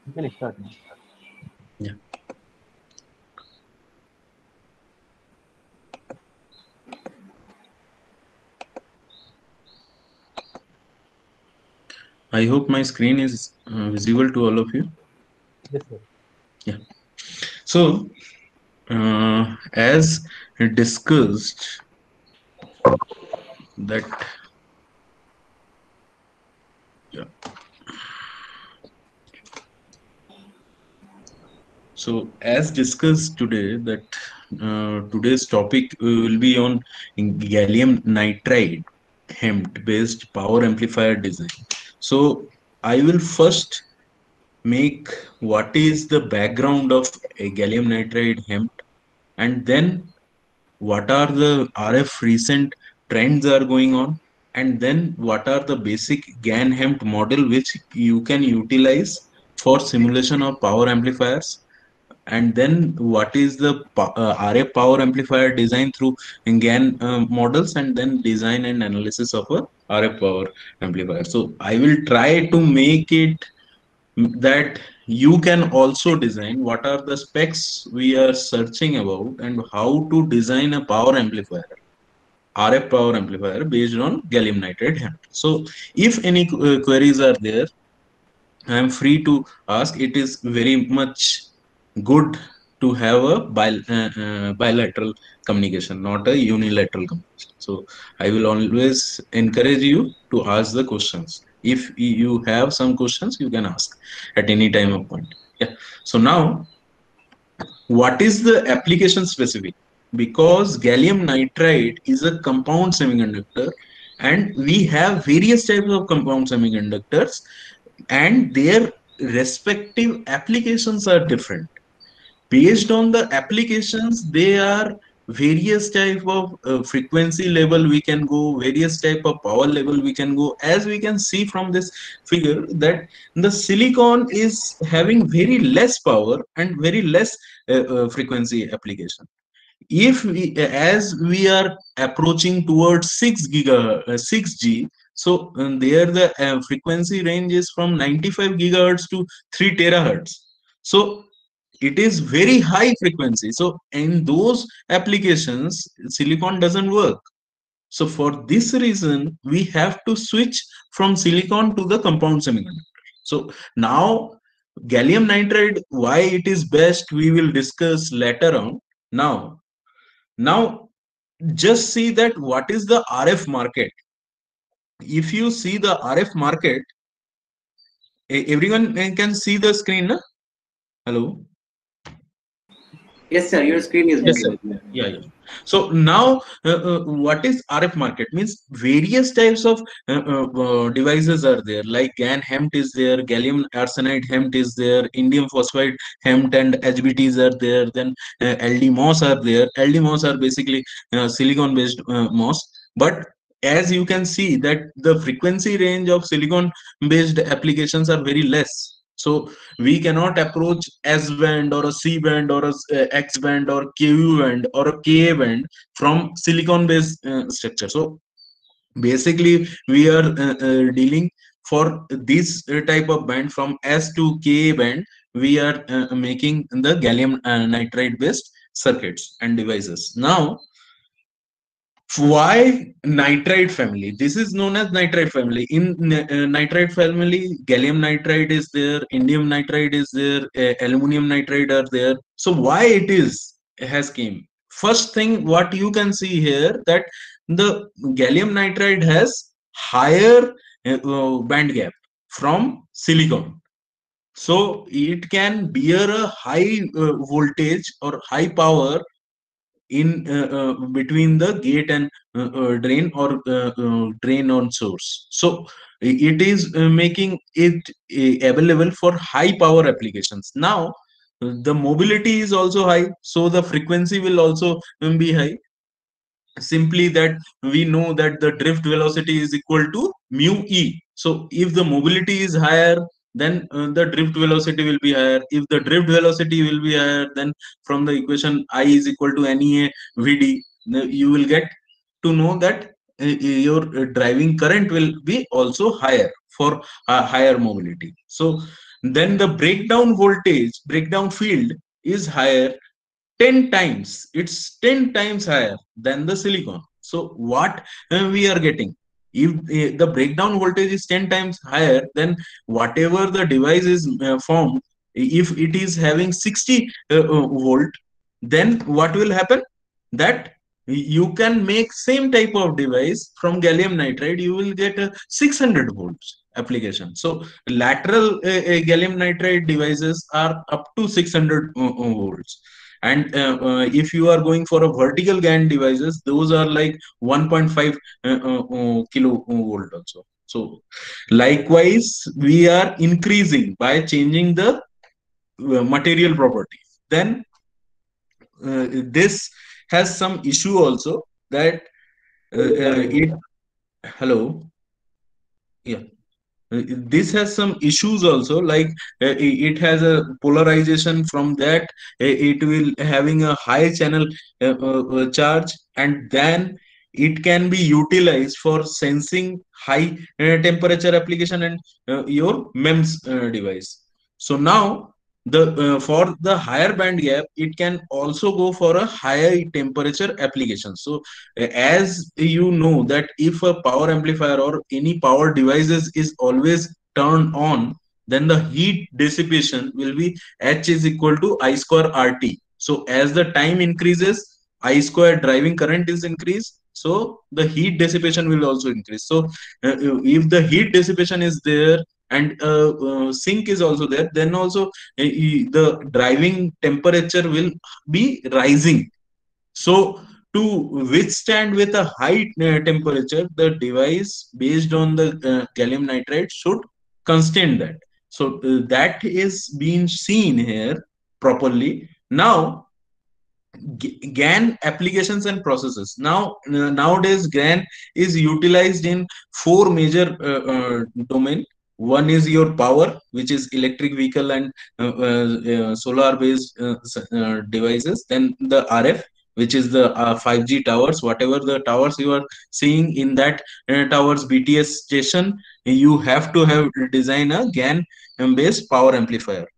You can start now. Yeah. I hope my screen is visible to all of you. Yes, sir. Yeah. So, as discussed, that yeah. So, as discussed today, that today's topic will be on gallium nitride HEMT based power amplifier design. So, I will first make what is the background of a gallium nitride HEMT, and then what are the RF recent trends are going on, and then what are the basic GAN HEMT model which you can utilize for simulation of power amplifiers, and then what is the RF power amplifier design through GAN models, and then design and analysis of a RF power amplifier. So I will try to make it that you can also design what are the specs we are searching about and how to design a power amplifier, RF power amplifier based on gallium nitride HEMT. So if any queries are there, I am free to ask. It is very much good to have a bilateral communication, not a unilateral communication. So I will always encourage you to ask the questions. If you have some questions, you can ask at any time of point. Yeah. So now, what is the application specific? Because gallium nitride is a compound semiconductor, and we have various types of compound semiconductors, and their respective applications are different. Based on the applications, they are various type of frequency level we can go, various type of power level we can go. As we can see from this figure, that the silicon is having very less power and very less frequency application. If we, as we are approaching towards 6G, so there the frequency range is from 95 gigahertz to 3 terahertz. So it is very high frequency. So in those applications, silicon doesn't work. So for this reason, we have to switch from silicon to the compound semiconductor. So now gallium nitride, why it is best, we will discuss later on. Now just see that what is the RF market. If you see the RF market, everyone can see the screen, na? Hello. Yes, sir. Your screen is Yes, sir. visible. Yeah, yeah. So now, what is RF market? Means various types of devices are there. Like GaN HEMT is there, gallium arsenide HEMT is there, indium phosphide HEMT and HBTs are there. Then LDMOS are there. LDMOS are basically silicon-based MOS. But as you can see that the frequency range of silicon-based applications are very less. So we cannot approach S band or a C band or a X band or Ku band or a Ka band from silicon based structure. So basically we are dealing for this type of band from S to Ka band. We are making the gallium nitride based circuits and devices. Now why nitride family? This is known as nitride family. In nitride family, gallium nitride is there, indium nitride is there, aluminum nitride are there. So why it is has came? First thing what you can see here, that the gallium nitride has higher band gap from silicon. So it can bear a high voltage or high power in between the gate and drain, or drain on source. So it is making it available for high power applications. Now the mobility is also high, so the frequency will also be high. Simply that we know that the drift velocity is equal to mu e. So if the mobility is higher, then the drift velocity will be higher. If the drift velocity will be higher, then from the equation I is equal to NEA VD, you will get to know that your driving current will be also higher for higher mobility. So then the breakdown field is higher 10 times. It's 10 times higher than the silicon. So what we are getting, if the breakdown voltage is 10 times higher, then whatever the device is formed, if it is having 60 volt, then what will happen, that you can make same type of device from gallium nitride, you will get a 600 volts application. So lateral gallium nitride devices are up to 600 volts, and if you are going for a vertical GaN devices, those are like 1.5 kilo volt also. So likewise, we are increasing by changing the material properties. Then this has some issue also, that it hello, yeah, this has some issues also, like it has a polarization, from that it will having a high channel charge, and then it can be utilized for sensing high temperature application and your MEMS device. So now the for the higher band gap, it can also go for a higher temperature application. So as you know that if a power amplifier or any power devices is always turned on, then the heat dissipation will be H is equal to I square RT. So as the time increases, I square driving current is increased, so the heat dissipation will also increase. So if the heat dissipation is there and sink is also there, then also the driving temperature will be rising. So to withstand with a high temperature, the device based on the gallium nitride should constrain that. So that is being seen here properly. Now GaN applications and processes. Now nowadays GaN is utilized in four major domain. One is your power, which is electric vehicle and solar based devices. Then the RF, which is the 5G towers. Whatever the towers you are seeing in that towers BTS station, you have to have design a GaN based power amplifier.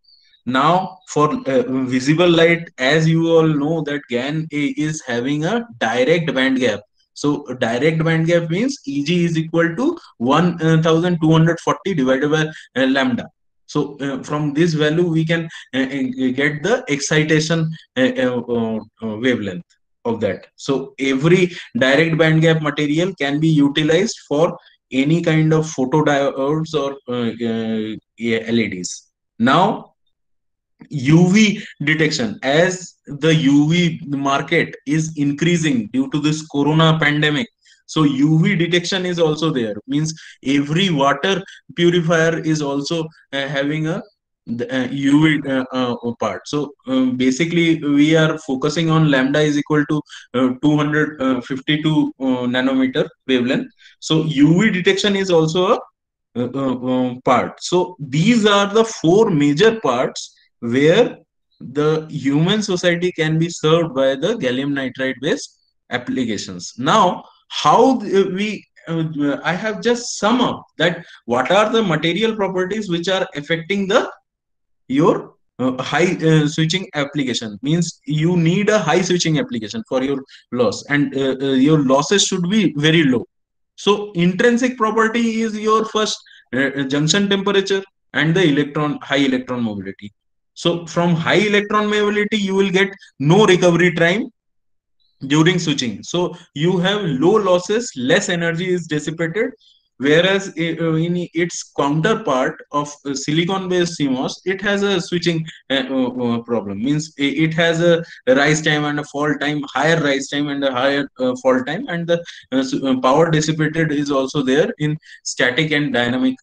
Now for visible light, as you all know that GaN is having a direct band gap. So direct band gap means Eg is equal to 1240 divided by lambda. So from this value we can get the excitation wavelength of that. So every direct band gap material can be utilized for any kind of photodiodes or LEDs. Now UV detection, as the UV market is increasing due to this corona pandemic, so UV detection is also there, means every water purifier is also having a UV part. So basically we are focusing on lambda is equal to 252 nanometer wavelength. So UV detection is also a part. So these are the four major parts where the human society can be served by the gallium nitride based applications. Now how I have just sum up that what are the material properties which are affecting the your high switching application, means you need a high switching application for your loss, and your losses should be very low. So intrinsic property is your first junction temperature and the high electron mobility. So from high electron mobility, you will get no recovery time during switching. So you have low losses, less energy is dissipated. Whereas in its counterpart of silicon-based CMOS, it has a switching problem. Means it has a rise time and a fall time, higher rise time and a higher fall time, and the power dissipated is also there in static and dynamic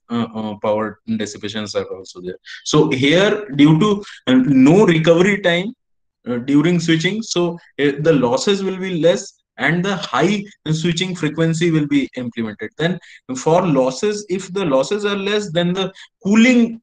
power dissipations are also there. So here, due to no recovery time during switching, so the losses will be less and the high switching frequency will be implemented. Then for losses, if the losses are less, then the cooling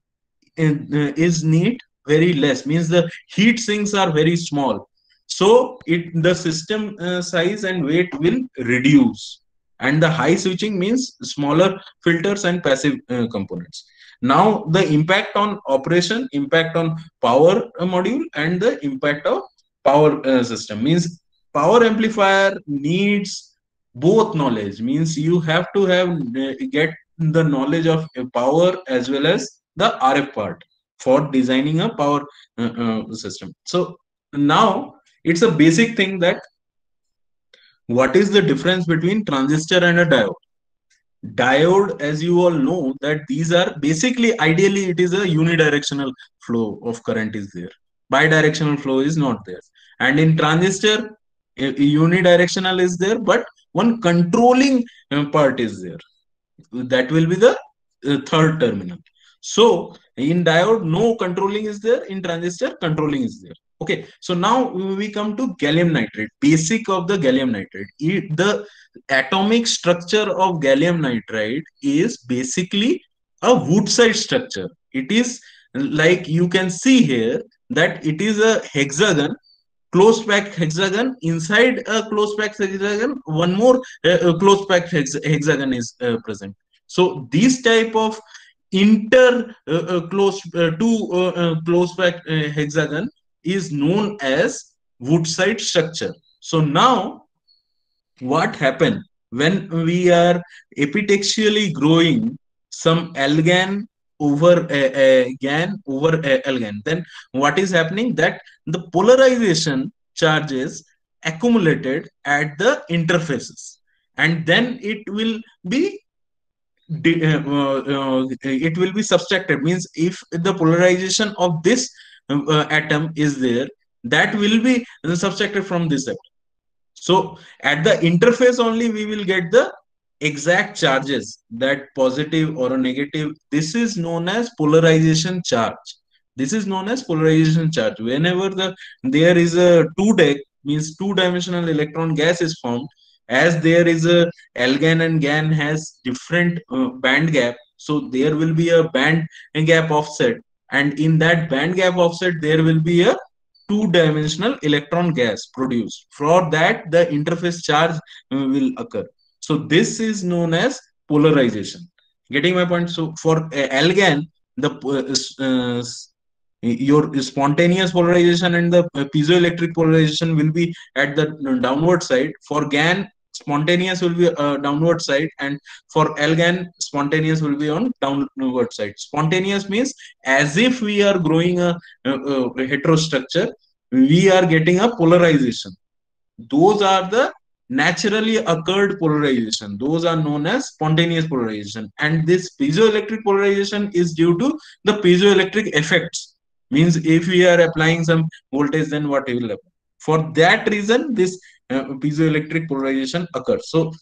is need very less, means the heat sinks are very small, so the system size and weight will reduce. and the high switching means smaller filters and passive components. Now the impact on operation, impact on power module, and the impact of power system means power amplifier needs both knowledge, means you have to have get the knowledge of power as well as the RF part for designing a power system. So now it's a basic thing that what is the difference between transistor and a diode. Diode, as you all know, that these are basically, ideally it is a unidirectional flow of current is there, bidirectional flow is not there. And in transistor, unidirectional is there, but one controlling part is there, that will be the third terminal. So in diode, no controlling is there. In transistor, controlling is there. Okay, so now we come to gallium nitride. Basic of the gallium nitride. The atomic structure of gallium nitride is basically a Woodside structure. It is like you can see here that it is a hexagon, close packed hexagon. Inside a close packed hexagon, one more close packed hexagon is present. So this type of inter close two close packed hexagon is known as Woodside structure. So now what happen when we are epitaxially growing some algan over GaN over algan, then what is happening, that the polarization charges accumulated at the interfaces, and then it will be subtracted, means if the polarization of this atom is there, that will be subtracted from this atom. So at the interface only we will get the exact charges, that positive or a negative. This is known as polarization charge. This is known as polarization charge. Whenever there is a 2-deck, means two-dimensional electron gas is formed, as there is a algan and GaN has different band gap, so there will be a band gap offset, and in that band gap offset there will be a two-dimensional electron gas produced. For that, the interface charge will occur. So this is known as polarization. Getting my point? So for algan, the your spontaneous polarization and the piezoelectric polarization will be at the downward side. For GaN, spontaneous will be downward side, and for algan, spontaneous will be on downward side. Spontaneous means as if we are growing a heterostructure, we are getting a polarization. Those are the naturally occurred polarization. Those are known as spontaneous polarization. And this piezoelectric polarization is due to the piezoelectric effects. Means if we are applying some voltage, then what will happen? For that reason, this piezoelectric polarization occurs. So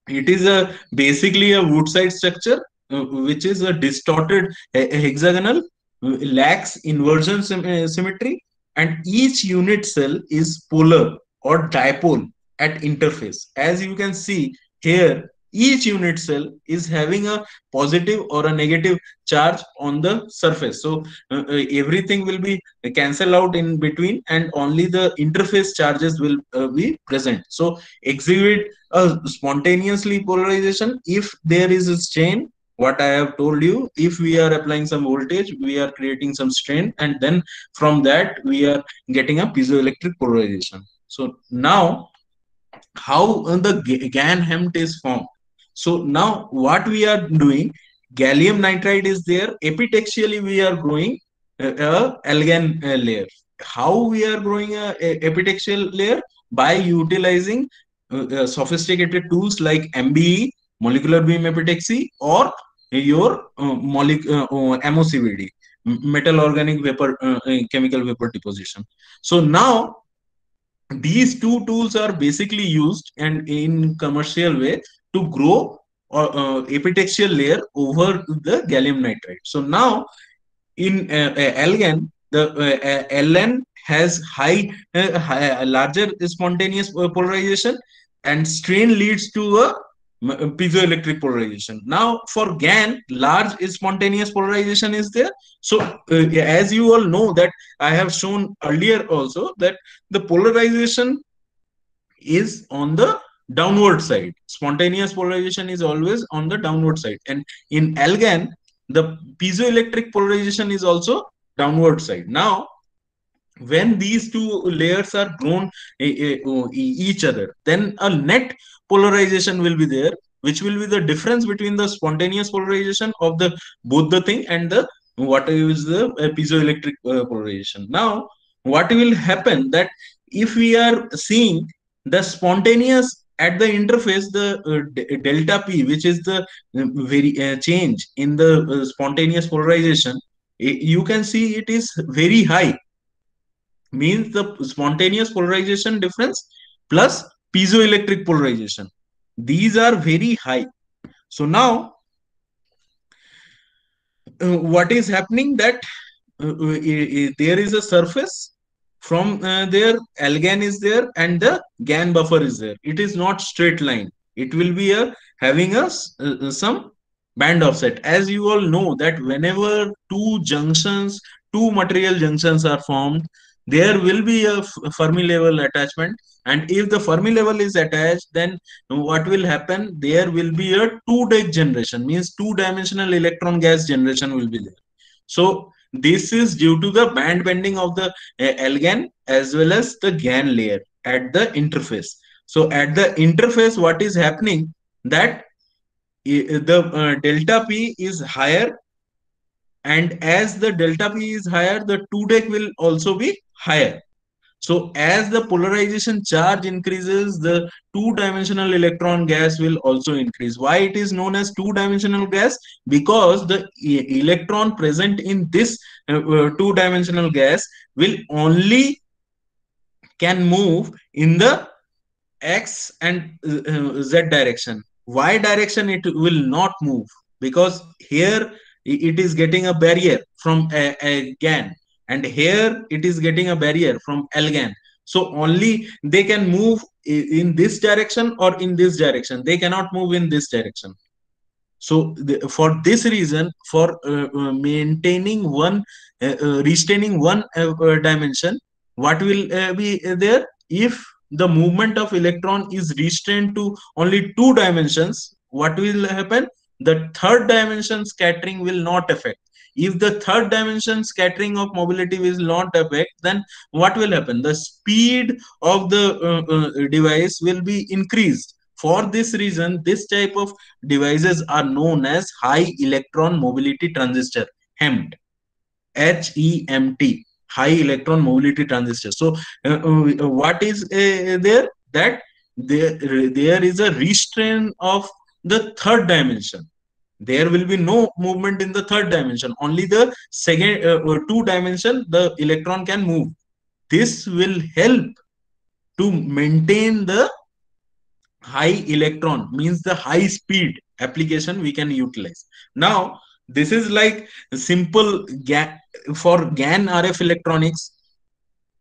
it is basically a Woodside structure, which is a distorted hexagonal, lacks inversion symmetry, and each unit cell is polar or dipole at interface. As you can see here, each unit cell is having a positive or a negative charge on the surface. So everything will be cancelled out in between, and only the interface charges will be present. So exhibit a spontaneously polarization if there is a strain. What I have told you, if we are applying some voltage, we are creating some strain, and then from that we are getting a piezoelectric polarization. So now how the GaN HEMT is formed. So now what we are doing, gallium nitride is there, epitaxially we are growing a algan layer. How we are growing a epitaxial layer? By utilizing sophisticated tools like MBE, molecular beam epitaxy, or your MOCVD, metal organic vapor chemical vapor deposition. So now these two tools are basically used and in commercial way to grow epitaxial layer over the gallium nitride. So now in algan, the Ln has larger spontaneous polarization, and strain leads to a piezoelectric polarization. Now for GaN, large spontaneous polarization is there. So as you all know that I have shown earlier also that the polarization is on the downward side. Spontaneous polarization is always on the downward side. And in AlGaN, the piezoelectric polarization is also downward side. Now, when these two layers are grown each other, then a net polarization will be there, which will be the difference between the spontaneous polarization of the both the thing and the what is the piezoelectric polarization. Now, what will happen that if we are seeing the spontaneous at the interface, the delta p, which is the very change in the spontaneous polarization, you can see it is very high, means the spontaneous polarization difference plus piezoelectric polarization, these are very high. So now what is happening that there is a surface from there, AlGaN is there and the GaN buffer is there. It is not straight line, it will be a having a some band offset. As you all know that whenever two material junctions are formed, there will be a Fermi level attachment, and if the Fermi level is attached, then what will happen, there will be a two-deck generation, means two-dimensional electron gas generation will be there. So this is due to the band bending of the AlGaN as well as the GaN layer at the interface. So at the interface, what is happening that the delta P is higher, and as the delta P is higher, the two deck will also be higher. So as the polarization charge increases, the two-dimensional electron gas will also increase. Why it is known as two-dimensional gas? Because the electron present in this two-dimensional gas will only can move in the X and Z direction. Y direction it will not move, because here it is getting a barrier from a GaN, and here it is getting a barrier from AlGaN. So only they can move in this direction or in this direction. They cannot move in this direction. So for this reason, for maintaining one, retaining one dimension, what will be there? If the movement of electron is restrained to only two dimensions, what will happen? The third dimension scattering will not affect. If the third dimension scattering of mobility will not affect, then what will happen? The speed of the device will be increased. For this reason, this type of devices are known as high electron mobility transistor, HEMT. HEMT, high electron mobility transistor. So what is there? That there is a restraint of the third dimension. There will be no movement in the third dimension. Only the second two dimension the electron can move. This will help to maintain the high electron, means the high speed application we can utilize. Now this is like simple for GaN RF electronics.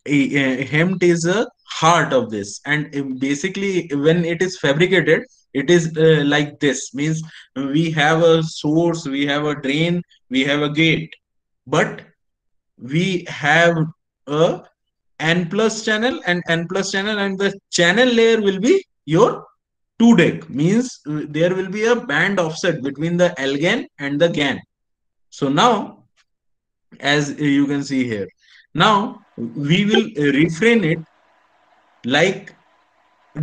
HEMT is a heart of this, and basically when it is fabricated, it is like this, means we have a source, we have a drain, we have a gate, but we have a N plus channel and N plus channel, and the channel layer will be your two deck, means there will be a band offset between the AlGaN and the GaN. So now, as you can see here, now we will refrain it like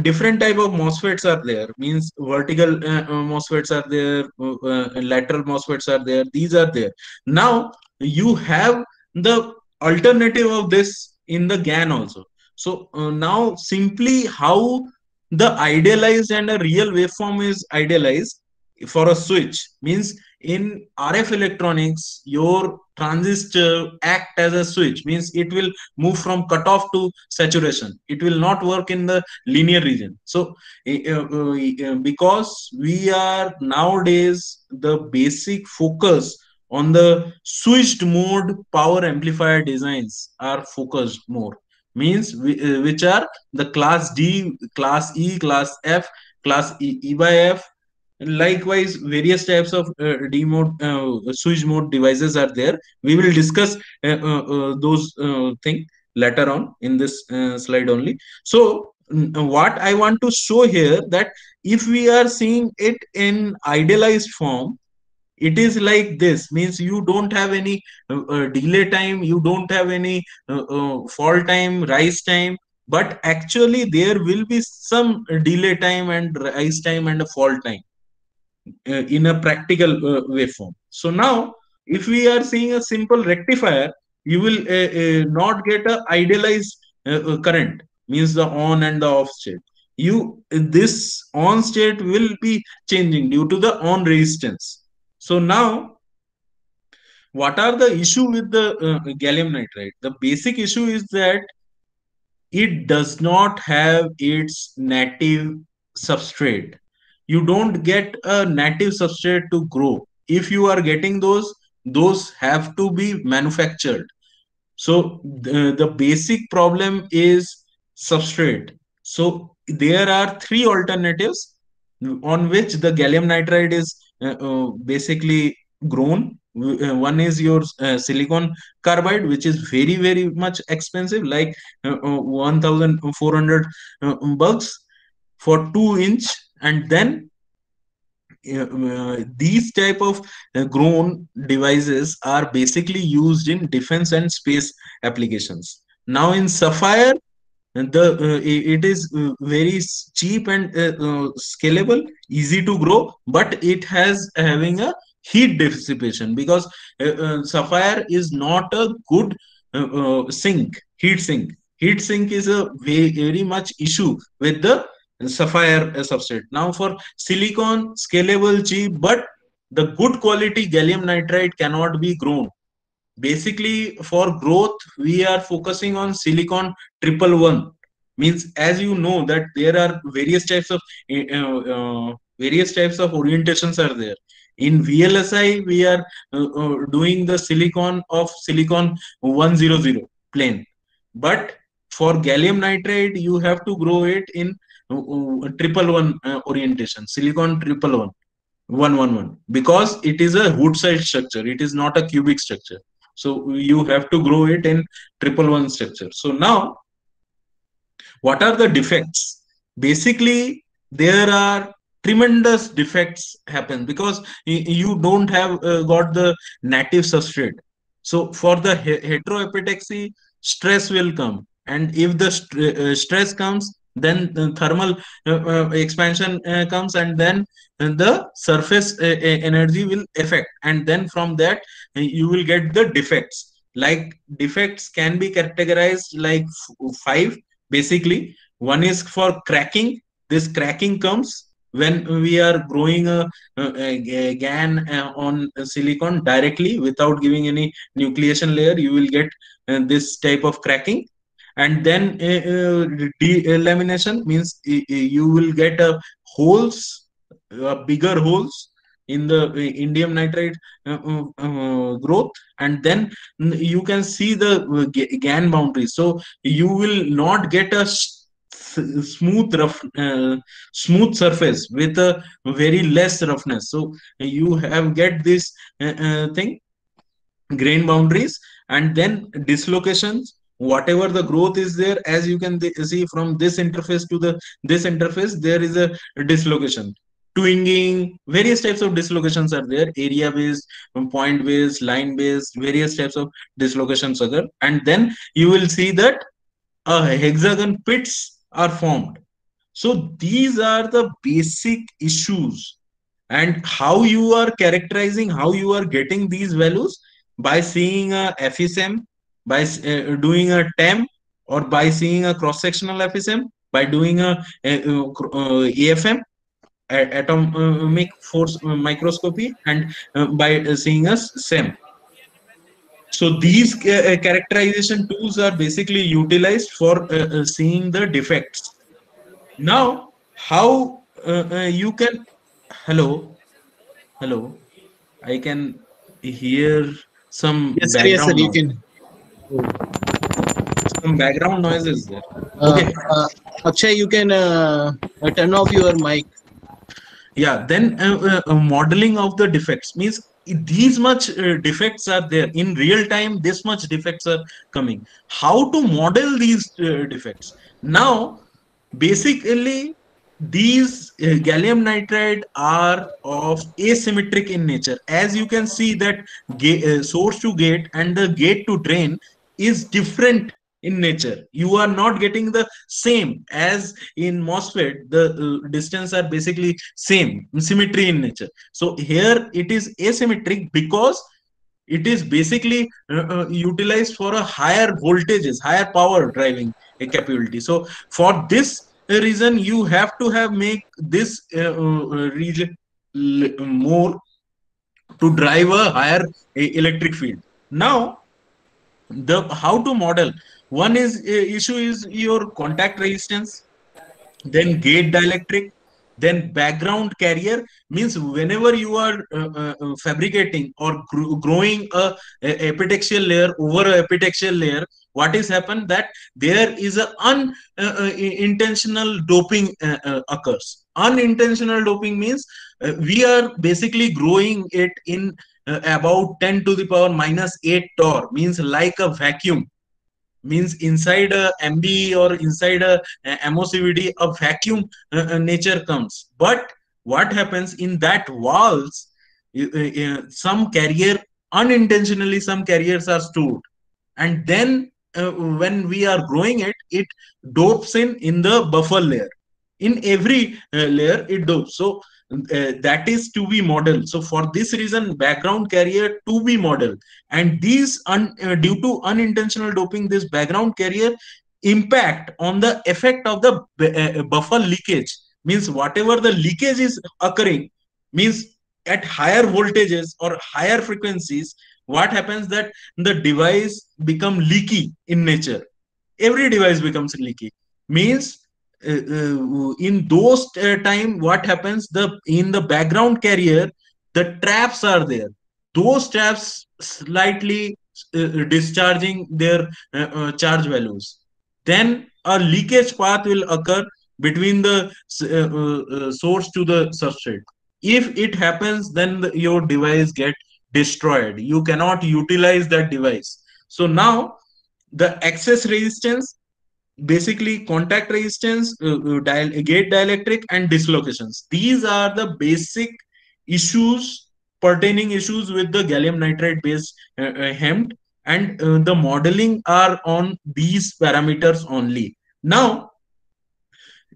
different type of MOSFETs are there, means vertical MOSFETs are there, lateral MOSFETs are there, these are there. Now you have the alternative of this in the GaN also. So now simply how the idealized and a real waveform is idealized for a switch, means in RF electronics, your transistor act as a switch, means it will move from cutoff to saturation. It will not work in the linear region. So because we are nowadays the basic focus on the switched mode power amplifier designs are focused more, means which are the class D, class E, class F, class E by F. Likewise, various types of D mode, switch mode devices are there. We will discuss those things later on in this slide only. So what I want to show here, that if we are seeing it in idealized form, it is like this, means you don't have any delay time, you don't have any fall time, rise time, but actually there will be some delay time and rise time and a fall time in a practical waveform. So now, if we are seeing a simple rectifier, you will not get a idealized current, means the on and the off state. This on state will be changing due to the on resistance. So now, what are the issue with the gallium nitride? The basic issue is that it does not have its native substrate. You don't get a native substrate to grow. If you are getting those have to be manufactured. So the basic problem is substrate. So there are three alternatives on which the gallium nitride is basically grown. One is your silicon carbide, which is very very much expensive, like 1,400 bucks for 2 inch, and then these type of grown devices are basically used in defense and space applications. Now in sapphire, it is very cheap and scalable, easy to grow, but it has having a heat dissipation, because sapphire is not a good heat sink is a very much issue with the sapphire substrate. Now for silicon, scalable, cheap, but the good quality gallium nitride cannot be grown. Basically for growth we are focusing on silicon 111, means as you know that there are various types of orientations are there. In VLSI we are doing the silicon 100 plane, but for gallium nitride you have to grow it in 111 orientation, silicon 111, because it is a hood side structure, it is not a cubic structure. So you have to grow it in 111 structure. So now, what are the defects? Basically, there are tremendous defects happen because you don't have got the native substrate. So for the heteroepitaxy, stress will come, and if the stress comes, then the thermal expansion comes, and then the surface energy will affect, and then from that you will get the defects. Like defects can be categorized like five. Basically, one is for cracking. This cracking comes when we are growing a GaN on silicon directly without giving any nucleation layer. You will get this type of cracking. And then delamination means you will get holes, bigger holes in the indium nitride growth, and then you can see the GaN boundaries. So you will not get a smooth surface with a very less roughness. So you have get this thing, grain boundaries, and then dislocations. Whatever the growth is there, as you can see from this interface to this interface, there is a dislocation. Twinging, various types of dislocations are there, area based, point based, line based, various types of dislocations are there. And then you will see that hexagon pits are formed. So these are the basic issues. And how you are characterizing, how you are getting these values, by seeing a FSM, by doing a TEM, or by seeing a cross-sectional FSM, by doing AFM, atomic force microscopy, and by seeing a SEM. So these characterization tools are basically utilized for seeing the defects. Now, how you can, hello, I can hear some Yes, sir. Yes, sir. background You noise. can. Some background noise is there. Uh, Okay. Akshay, you can turn off your mic. Yeah. Then modeling of the defects means these much defects are there in real time. This much defects are coming. How to model these defects? Now, Basically, these gallium nitride are of asymmetric in nature. As you can see that source to gate and the gate to drain is different in nature. You are not getting the same as in MOSFET. The distance are basically same, symmetry in nature. So here it is asymmetric because it is basically utilized for a higher voltages, higher power driving capability. So for this reason, you have to have make this region more to drive a higher electric field. Now, the how to model one is issue is your contact resistance, then gate dielectric, then background carrier. Means whenever you are fabricating or growing a epitaxial layer over a epitaxial layer, what is happened that there is a unintentional doping occurs. Unintentional doping means we are basically growing it in about 10 to the power minus 8 torr, means like a vacuum. Means inside a MB or inside a MOCVD, a vacuum nature comes. But what happens in that walls, some carrier, unintentionally some carriers are stored, and then when we are growing it, it dopes in the buffer layer. In every layer it dopes. So that is to be modeled. So for this reason, background carrier to be modeled, and these due to unintentional doping, this background carrier impact on the effect of the buffer leakage. Means whatever the leakage is occurring, means at higher voltages or higher frequencies, what happens that the device become leaky in nature. Every device becomes leaky. Means in those time, what happens, the in the background carrier, the traps are there. Those traps slightly discharging their charge values, then a leakage path will occur between the source to the substrate. If it happens, then your device get destroyed. You cannot utilize that device. So now the excess resistance, basically contact resistance, gate dielectric, and dislocations. These are the basic issues, pertaining issues with the gallium nitride based HEMT, and the modeling are on these parameters only. Now,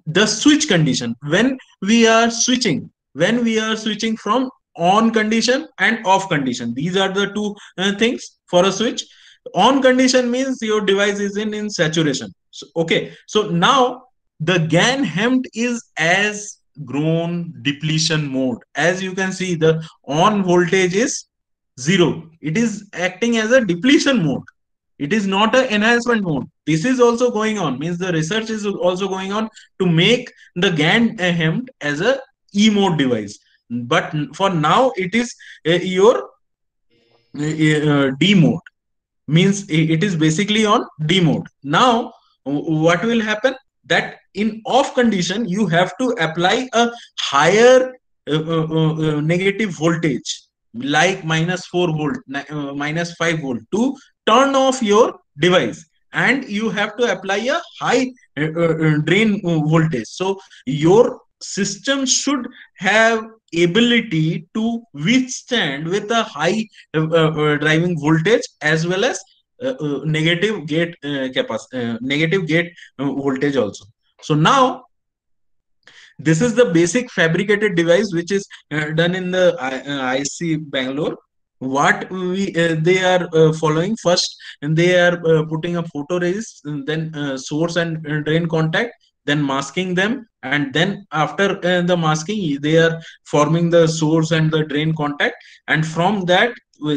the switch condition, when we are switching from on condition and off condition, these are the two things for a switch. On condition means your device is in saturation. So, okay, so now the GaN HEMT is as grown depletion mode. As you can see, the on voltage is 0. It is acting as a depletion mode. It is not an enhancement mode. This is also going on. Means the research is also going on to make the GaN HEMT as a E mode device. But for now, it is your D mode. Means it is basically on D mode. Now, what will happen? That in off condition, you have to apply a higher negative voltage, like minus 4 volt, minus 5 volt, to turn off your device, and you have to apply a high drain voltage. So your system should have ability to withstand with a high driving voltage, as well as negative gate negative gate voltage also. So now this is the basic fabricated device which is done in the IC Bangalore. What we they are following first, and they are putting a photoresist, and then source and drain contact, then masking them, and then after the masking, they are forming the source and the drain contact, and from that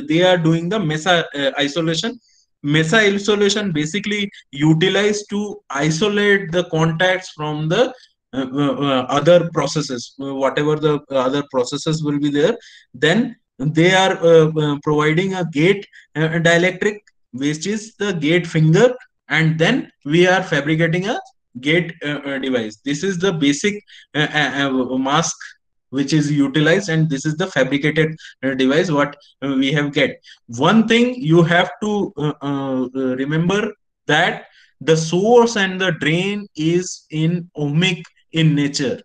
they are doing the MESA isolation. MESA isolation basically utilized to isolate the contacts from the other processes, whatever the other processes will be there. Then they are providing a gate dielectric, which is the gate finger, and then we are fabricating a gate device. This is the basic mask which is utilized, and this is the fabricated device what we have get. One thing you have to remember, that the source and the drain is in ohmic in nature.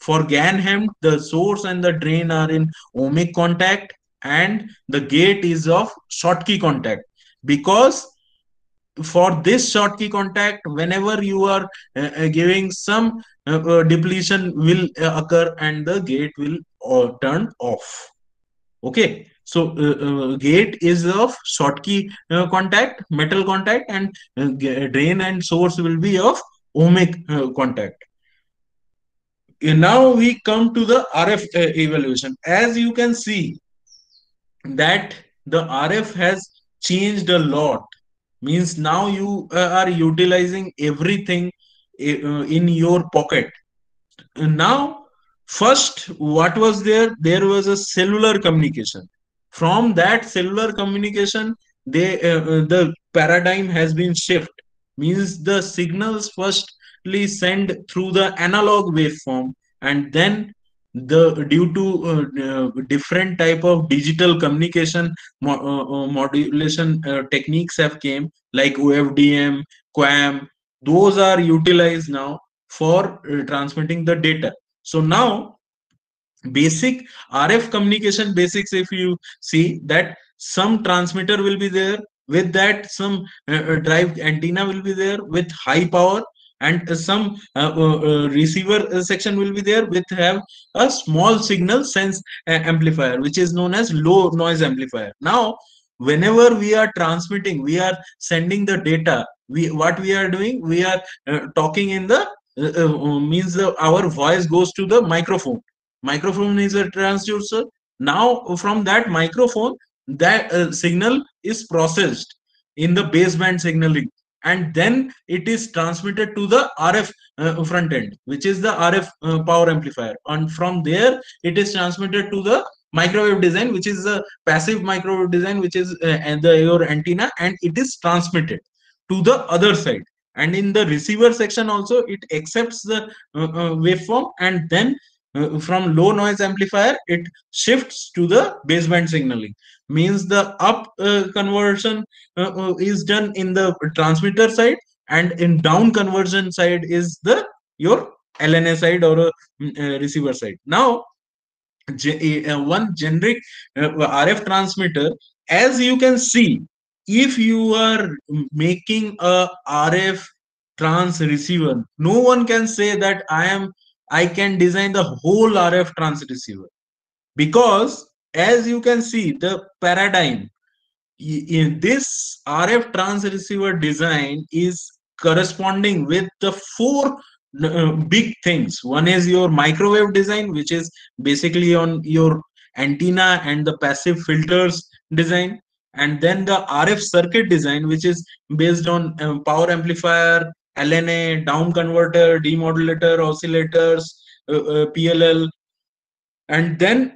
For GAN HEMT, the source and the drain are in ohmic contact, and the gate is of Schottky contact. Because for this Schottky contact, whenever you are giving some depletion will occur and the gate will turn off. Okay, so gate is of Schottky contact, metal contact, and drain and source will be of ohmic contact. Now we come to the RF evaluation. As you can see that the RF has changed a lot. Means now you are utilizing everything in your pocket. Now, first, what was there? There was a cellular communication. From that cellular communication, the paradigm has been shift. Means the signals firstly send through the analog waveform, and then due to different type of digital communication modulation techniques have came, like OFDM, QAM. Those are utilized now for transmitting the data. So now basic RF communication basics, if you see that some transmitter will be there, with that some drive antenna will be there with high power, and some receiver section will be there with have a small signal sense amplifier, which is known as low noise amplifier. Now whenever we are transmitting, we are sending the data, what we are doing, we are talking in the means our voice goes to the microphone. Microphone is a transducer. Now from that microphone, that signal is processed in the baseband signaling, and then it is transmitted to the RF front end, which is the RF power amplifier, and from there it is transmitted to the microwave design, which is the passive microwave design, which is your antenna, and it is transmitted to the other side. And in the receiver section also, it accepts the waveform, and then from low noise amplifier it shifts to the baseband signaling. Means the up conversion is done in the transmitter side, and in down conversion side is the your LNA side or receiver side. Now one generic RF transmitter, as you can see, if you are making a RF trans receiver, no one can say that I can design the whole RF trans receiver, because as you can see the paradigm in this RF trans receiver design is corresponding with the four big things. One is your microwave design, which is basically on your antenna and the passive filters design, and then the RF circuit design, which is based on power amplifier, LNA, down converter, demodulator, oscillators, PLL, and then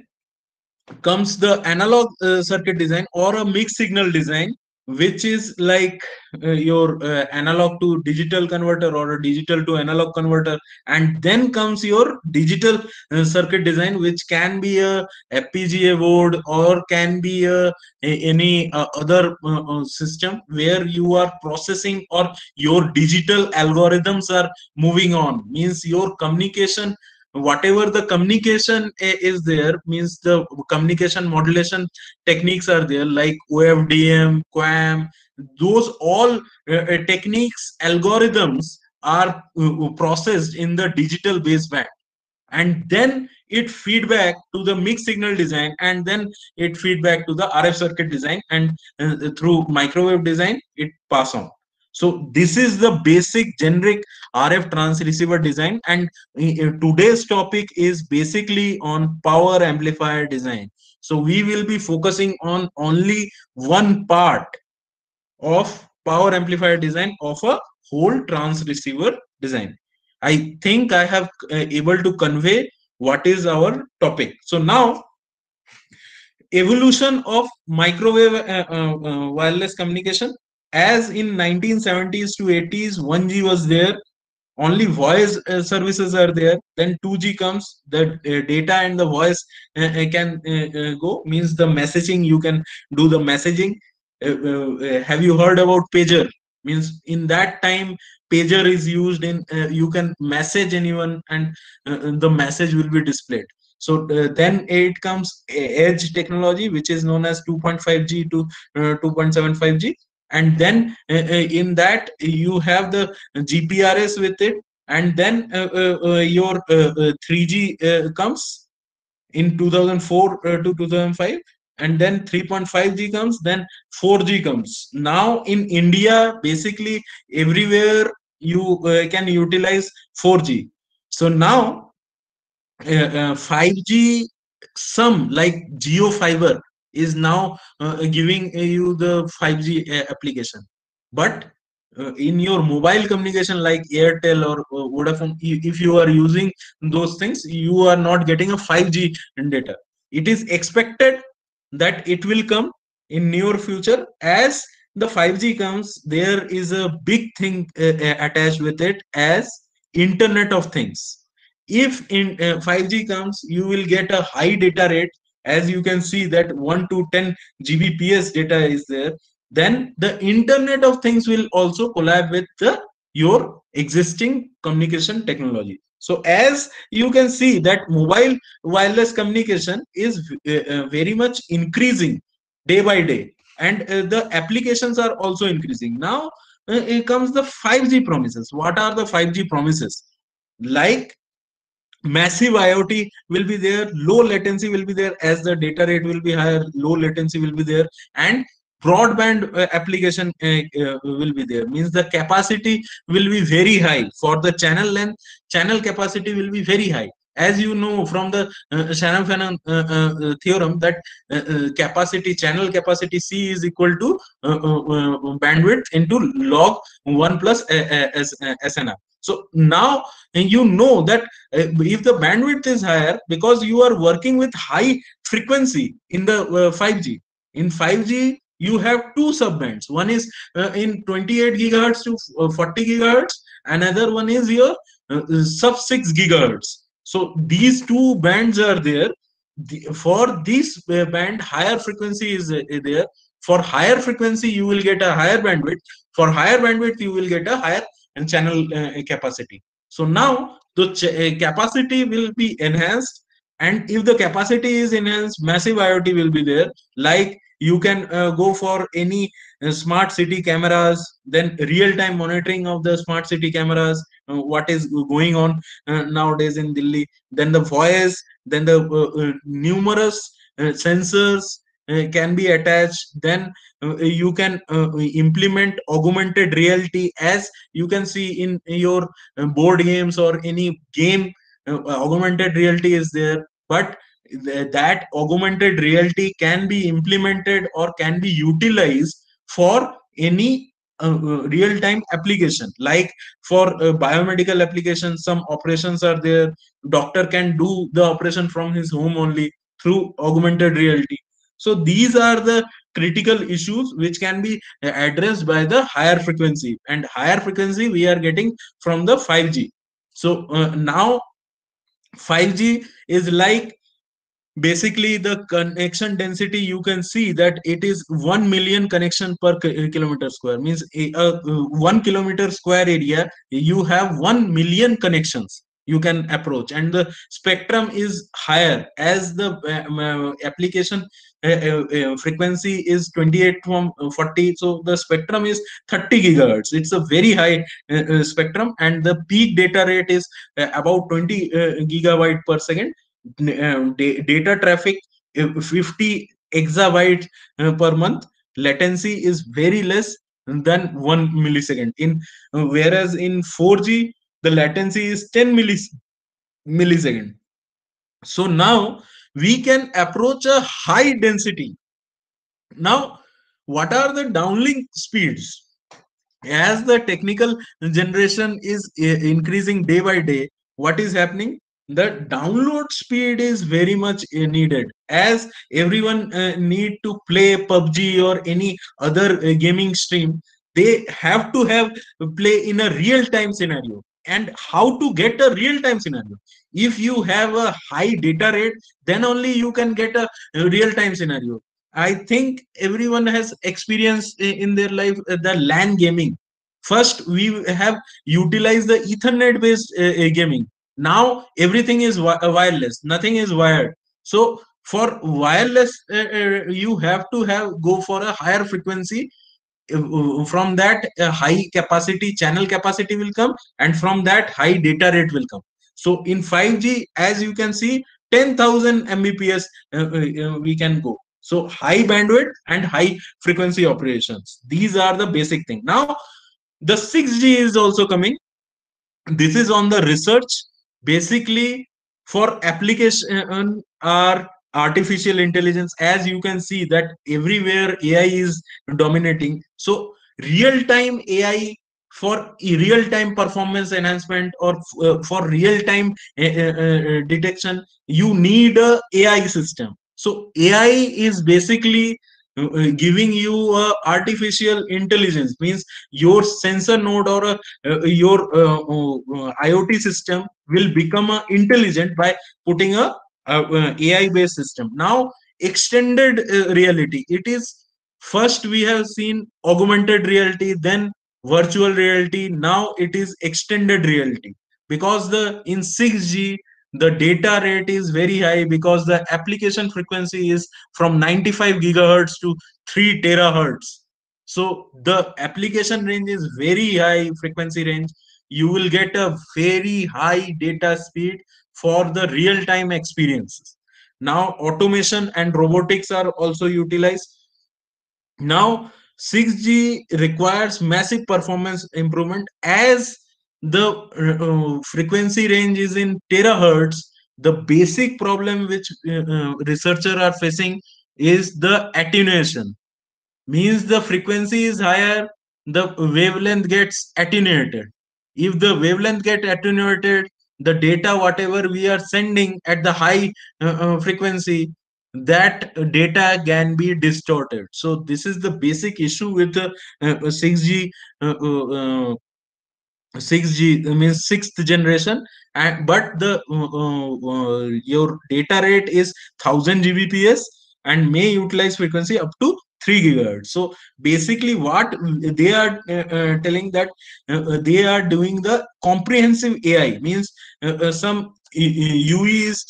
comes the analog circuit design or a mixed signal design, which is like your analog to digital converter or a digital to analog converter. And then comes your digital circuit design, which can be a FPGA board or can be any other system where you are processing or your digital algorithms are moving on. Means your communication, whatever the communication is there, means the communication modulation techniques are there, like OFDM, QAM. Those all techniques, algorithms are processed in the digital baseband, and then it feedback to the mixed signal design, and then it feedback to the RF circuit design, and through microwave design it pass on. So this is the basic generic RF trans receiver design, and today's topic is basically on power amplifier design. So we will be focusing on only one part of power amplifier design of a whole trans receiver design. I think I have able to convey what is our topic. So now, evolution of microwave wireless communication. As in 1970s to 80s, 1G was there, only voice services are there. Then 2G comes, the data and the voice can go, means the messaging, you can do the messaging. Have you heard about pager? Means in that time pager is used in, you can message anyone and the message will be displayed. So then it comes edge technology, which is known as 2.5G to 2.75G. And then in that you have the GPRS with it. And then your 3G comes in 2004 to 2005. And then 3.5G comes, then 4G comes. Now in India, basically everywhere you can utilize 4G. So now 5G, some like Geo Fiber is now giving you the 5G application. But in your mobile communication like Airtel or Vodafone, if you are using those things, you are not getting a 5G data. It is expected that it will come in near future. As the 5G comes, there is a big thing attached with it as Internet of Things. If in 5G comes, you will get a high data rate. As you can see that 1 to 10 Gbps data is there. Then the Internet of Things will also collab with your existing communication technology. So as you can see that mobile wireless communication is very much increasing day by day, and the applications are also increasing. Now it comes the 5G promises. What are the 5G promises? Like massive IoT will be there, low latency will be there, as the data rate will be higher, low latency will be there, and broadband application will be there. Means the capacity will be very high for the channel length. Channel capacity will be very high. As you know from the Shannon theorem, that capacity, channel capacity C is equal to bandwidth into log 1 plus SNR. So now you know that if the bandwidth is higher, because you are working with high frequency in the 5G. In 5G, you have two subbands. One is in 28 gigahertz to 40 gigahertz. Another one is your sub 6 gigahertz. So these two bands are there. For this band, higher frequency is there. For higher frequency, you will get a higher bandwidth. For higher bandwidth, you will get a higher channel capacity. So now the capacity will be enhanced, and if the capacity is enhanced, massive IoT will be there. Like you can go for any smart city cameras, then real-time monitoring of the smart city cameras, what is going on nowadays in Delhi. Then the voice, then the numerous sensors can be attached. Then you can implement augmented reality. As you can see in your board games or any game, augmented reality is there. But that augmented reality can be implemented or can be utilized for any real-time application. Like for biomedical applications, some operations are there. Doctor can do the operation from his home only through augmented reality. So these are the critical issues which can be addressed by the higher frequency, and higher frequency we are getting from the 5G. So now 5G is like basically the connection density. You can see that it is 1 million connection per kilometer square. Means 1 kilometer square area, you have 1 million connections you can approach, and the spectrum is higher. As the application frequency is 28 from 40, so the spectrum is 30 gigahertz. It's a very high spectrum, and the peak data rate is about 20 gigabyte per second. Data traffic 50 exabytes per month. Latency is very less than 1 millisecond. In whereas in 4G the latency is 10 millisecond. So now we can approach a high density. Now what are the downlink speeds? As the technical generation is increasing day by day, what is happening? The download speed is very much needed, as everyone need to play PUBG or any other gaming stream. They have to have play in a real time scenario. And how to get a real time scenario? If you have a high data rate, then only you can get a real time scenario. I think everyone has experienced in their life the LAN gaming. First, we have utilized the Ethernet based gaming. Now everything is wireless, nothing is wired. So for wireless, you have to go for a higher frequency. From that, high capacity channel capacity will come, and from that high data rate will come. So in 5G, as you can see, 10,000 Mbps we can go. So high bandwidth and high frequency operations, these are the basic thing. Now the 6G is also coming. This is on the research. Basically, for application are artificial intelligence. As you can see that everywhere AI is dominating. So real time AI, for real time performance enhancement, or for real time detection, you need a AI system. So AI is basically giving you artificial intelligence, means your sensor node or your IoT system will become intelligent by putting a AI based system. Now extended reality, it is, first we have seen augmented reality, then virtual reality, now it is extended reality. Because the in 6G the data rate is very high, because the application frequency is from 95 gigahertz to 3 terahertz. So the application range is very high frequency range. You will get a very high data speed for the real time experiences. Now automation and robotics are also utilized. Now 6G requires massive performance improvement. As the frequency range is in terahertz, the basic problem which researchers are facing is the attenuation. Means the frequency is higher, the wavelength gets attenuated. If the wavelength get attenuated, the data whatever we are sending at the high frequency, that data can be distorted. So this is the basic issue with the 6G. 6G means sixth generation, and but the your data rate is 1000 Gbps and may utilize frequency up to 3 gigahertz. So basically what they are telling that they are doing the comprehensive AI, means some UE is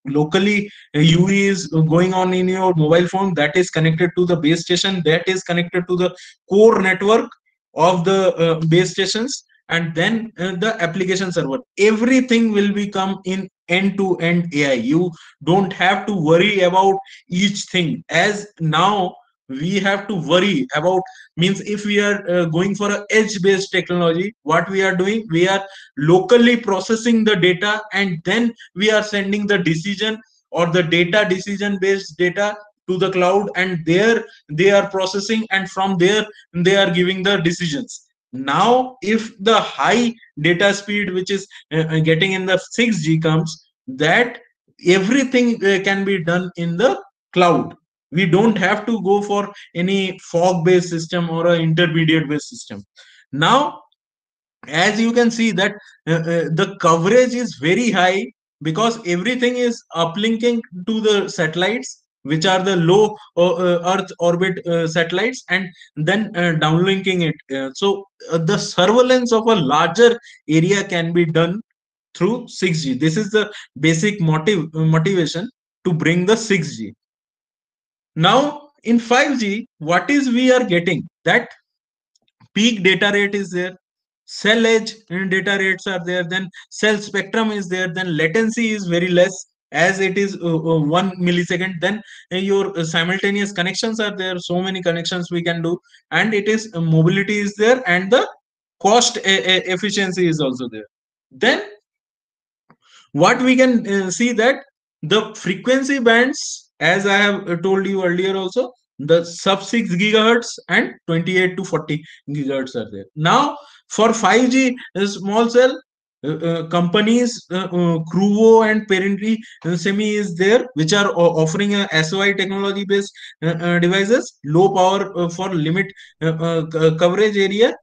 locally UE is going on in your mobile phone, that is connected to the base station, that is connected to the core network of the base stations, and then the application server. Everything will become in end-to-end AI. You don't have to worry about each thing. As now we have to worry about, means if we are going for a edge-based technology, what we are doing, we are locally processing the data, and then we are sending the decision or the data decision-based data to the cloud, and there they are processing, and from there they are giving the decisions. Now if the high data speed which is getting in the 6G comes, that everything can be done in the cloud. We don't have to go for any fog based system or an intermediate based system. Now as you can see that the coverage is very high, because everything is uplinking to the satellites, which are the low earth orbit satellites, and then downlinking it. The surveillance of a larger area can be done through 6G. This is the basic motivation to bring the 6G. Now in 5G, what is we are getting, that peak data rate is there, cell edge data rates are there, then cell spectrum is there, then latency is very less, as it is 1 millisecond, then your simultaneous connections are there, so many connections we can do, and it is mobility is there, and the cost efficiency is also there. Then what we can see, that the frequency bands, as I have told you earlier also, the sub 6 gigahertz and 28 to 40 gigahertz are there. Now for 5G small cell, companies Cruvo and Parentry Semi is there, which are offering a SOI technology based devices, low power for limit coverage area,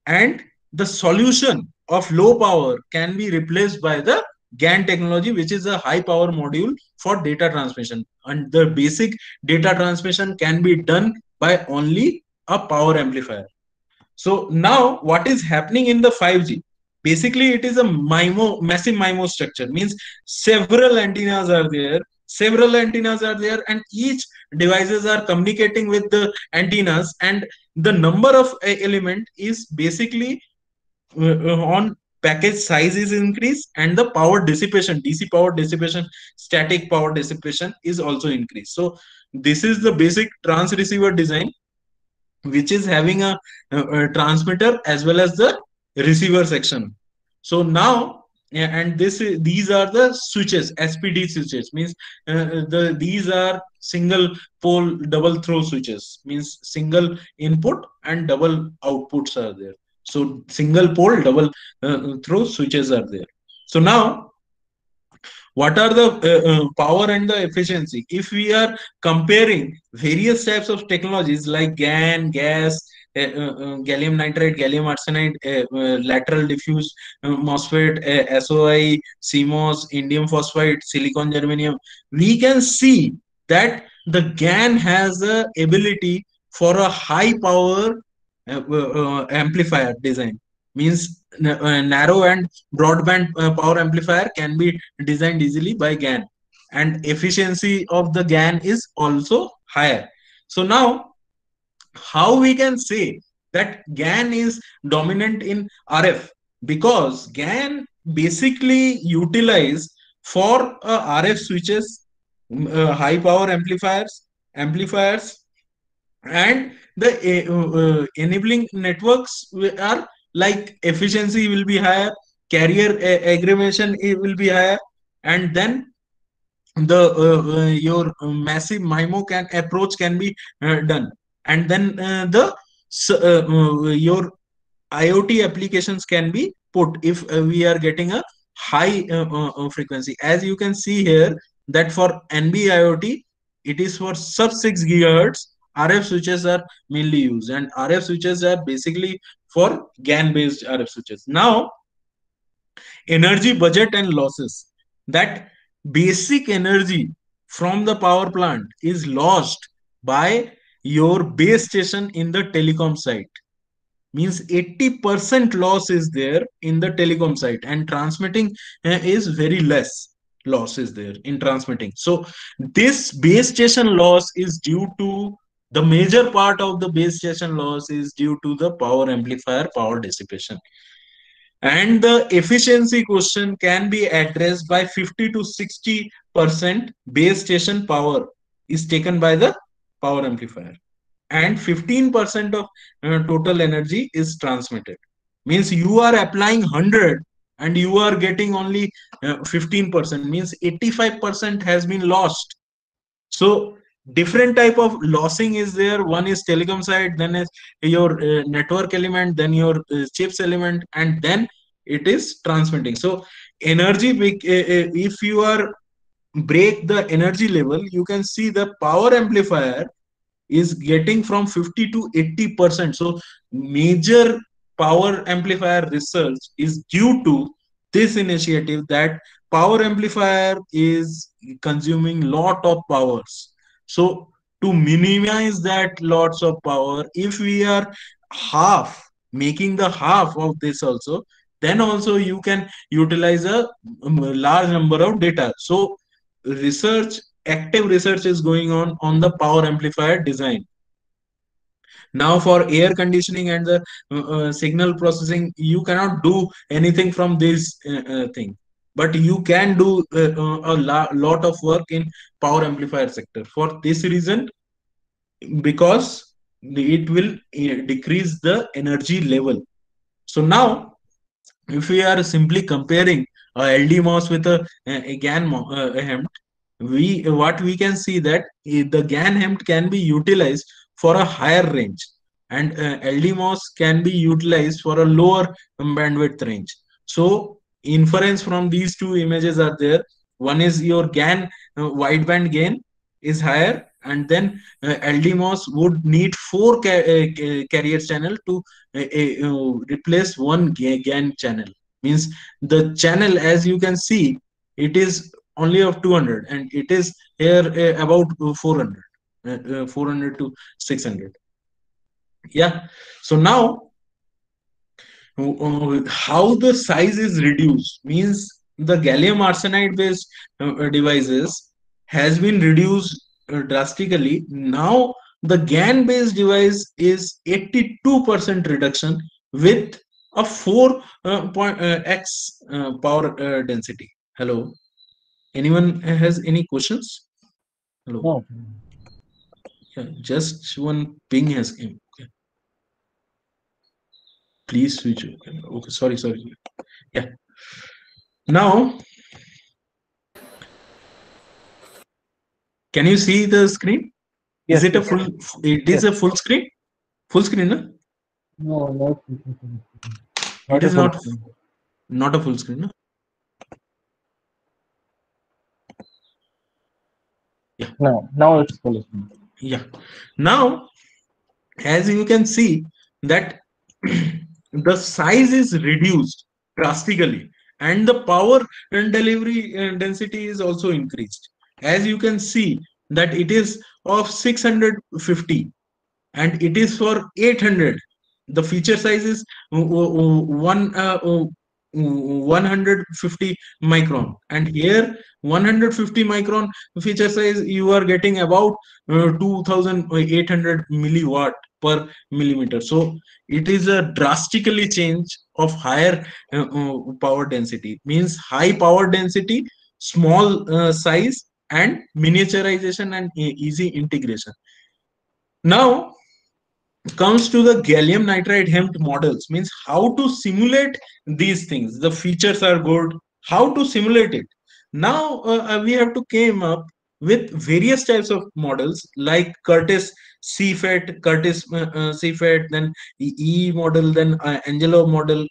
and the solution of low power can be replaced by the GAN technology, which is a high power module for data transmission, and the basic data transmission can be done by only a power amplifier. So now what is happening in the 5G? Basically, it is a MIMO, massive MIMO structure. Means several antennas are there. Several antennas are there, and each devices are communicating with the antennas, and the number of element is basically on package size is increased, and the power dissipation, DC power dissipation, static power dissipation is also increased. So this is the basic transceiver design, which is having a transmitter as well as the receiver section. So now, yeah, and these are the switches, SPD switches. Means these are single pole double throw switches. Means single input and double outputs are there. So single pole double throw switches are there. So now, what are the power and the efficiency? If we are comparing various types of technologies like GaN, GaAs, gallium nitride, gallium arsenide, lateral diffuse MOSFET, SOI, CMOS, indium phosphide, silicon germanium, we can see that the GaN has the ability for a high power amplifier design. Means narrow and broadband power amplifier can be designed easily by GaN, and efficiency of the GaN is also higher. So now, how we can say that GaN is dominant in RF? Because GaN basically utilize for RF switches, high power amplifiers, and the enabling networks are like efficiency will be higher, carrier aggregation will be higher, and then the your massive MIMO can approach can be done, and then your IoT applications can be put if we are getting a high frequency. As you can see here, that for NB IoT, it is for sub 6 gigahertz. RF switches are mainly used, and RF switches are basically for GaN based RF switches. Now, energy budget and losses. That basic energy from the power plant is lost by your base station in the telecom site. Means 80% loss is there in the telecom site, and transmitting is very less loss is there in transmitting. So this base station loss is due to the major part of the base station loss is due to the power amplifier power dissipation. And the efficiency question can be addressed by 50 to 60% base station power is taken by the power amplifier, and 15% of total energy is transmitted. Means you are applying 100 and you are getting only 15%, means 85% has been lost. So different type of lossing is there. One is telecom side, then is your network element, then your chips element, and then it is transmitting. So energy, if you are break the energy level, you can see the power amplifier is getting from 50 to 80%. So major power amplifier research is due to this initiative, that power amplifier is consuming lot of powers. So to minimize that lots of power, if we are making the half of this also, then also you can utilize a large number of data. So active research is going on the power amplifier design. Now for air conditioning and the signal processing, you cannot do anything from this thing, but you can do lot of work in power amplifier sector. For this reason, because it will decrease the energy level. So now, if we are simply comparing a LDMOS with a GaN HEMT, what we can see that the GaN HEMT can be utilized for a higher range, and LDMOS can be utilized for a lower bandwidth range. So inference from these two images are there. One is your GaN wideband gain is higher, and then LDMOS would need 4 carrier channel to replace one GaN channel. Means the channel, as you can see, it is only of 200, and it is here about 400 to 600. Yeah. So now how the size is reduced means the gallium arsenide based devices has been reduced drastically. Now the GaN based device is 82% reduction with a 4 x power density. Hello, anyone has any questions? Hello. No. Yeah, just one ping has came. Okay. Please switch your camera. Okay, sorry. Yeah. Now, can you see the screen? Yes, Is it a yes. full? It is Yes. a full screen. Full screen, no? No, not It a is full not screen. not a full screen, no? Yeah, No, now it's full screen. yeah. Now, as you can see that the size is reduced drastically and the power and delivery density is also increased. As you can see that it is of 650 and it is for 800. The feature size is 150 micron, and here 150 micron feature size you are getting about 2800 milliwatt per millimeter. So it is a drastically change of higher power density, means high power density, small size, and miniaturization and easy integration. Now comes to the gallium nitride HEMT models, means how to simulate these things. The features are good, how to simulate it. Now we have to came up with various types of models like Curtis CFET, CFET, then E model, then Angelo model.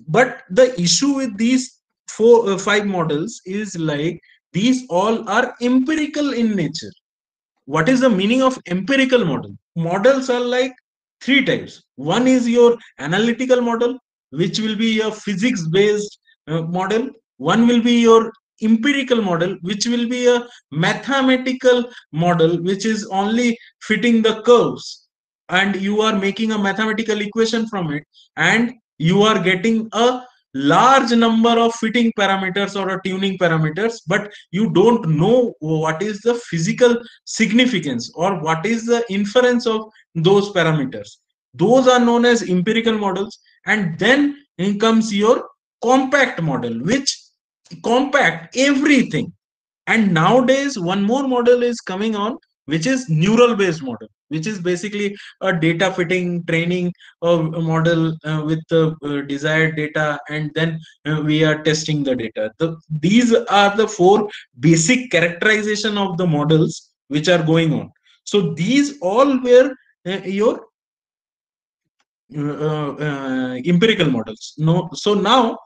But the issue with these five models is like these all are empirical in nature. What is the meaning of empirical model? Models are like three types. One is your analytical model, which will be a physics based model. One will be your empirical model, which will be a mathematical model, which is only fitting the curves, and you are making a mathematical equation from it, and you are getting a large number of fitting parameters or a tuning parameters, but you don't know what is the physical significance or what is the inference of those parameters. Those are known as empirical models. And then in comes your compact model, which compact everything. And nowadays one more model is coming on, which is neural based model, which is basically a data fitting training of a model with the desired data, and then we are testing the data. These are the four basic characterization of the models which are going on. So these all were your empirical models. No, so now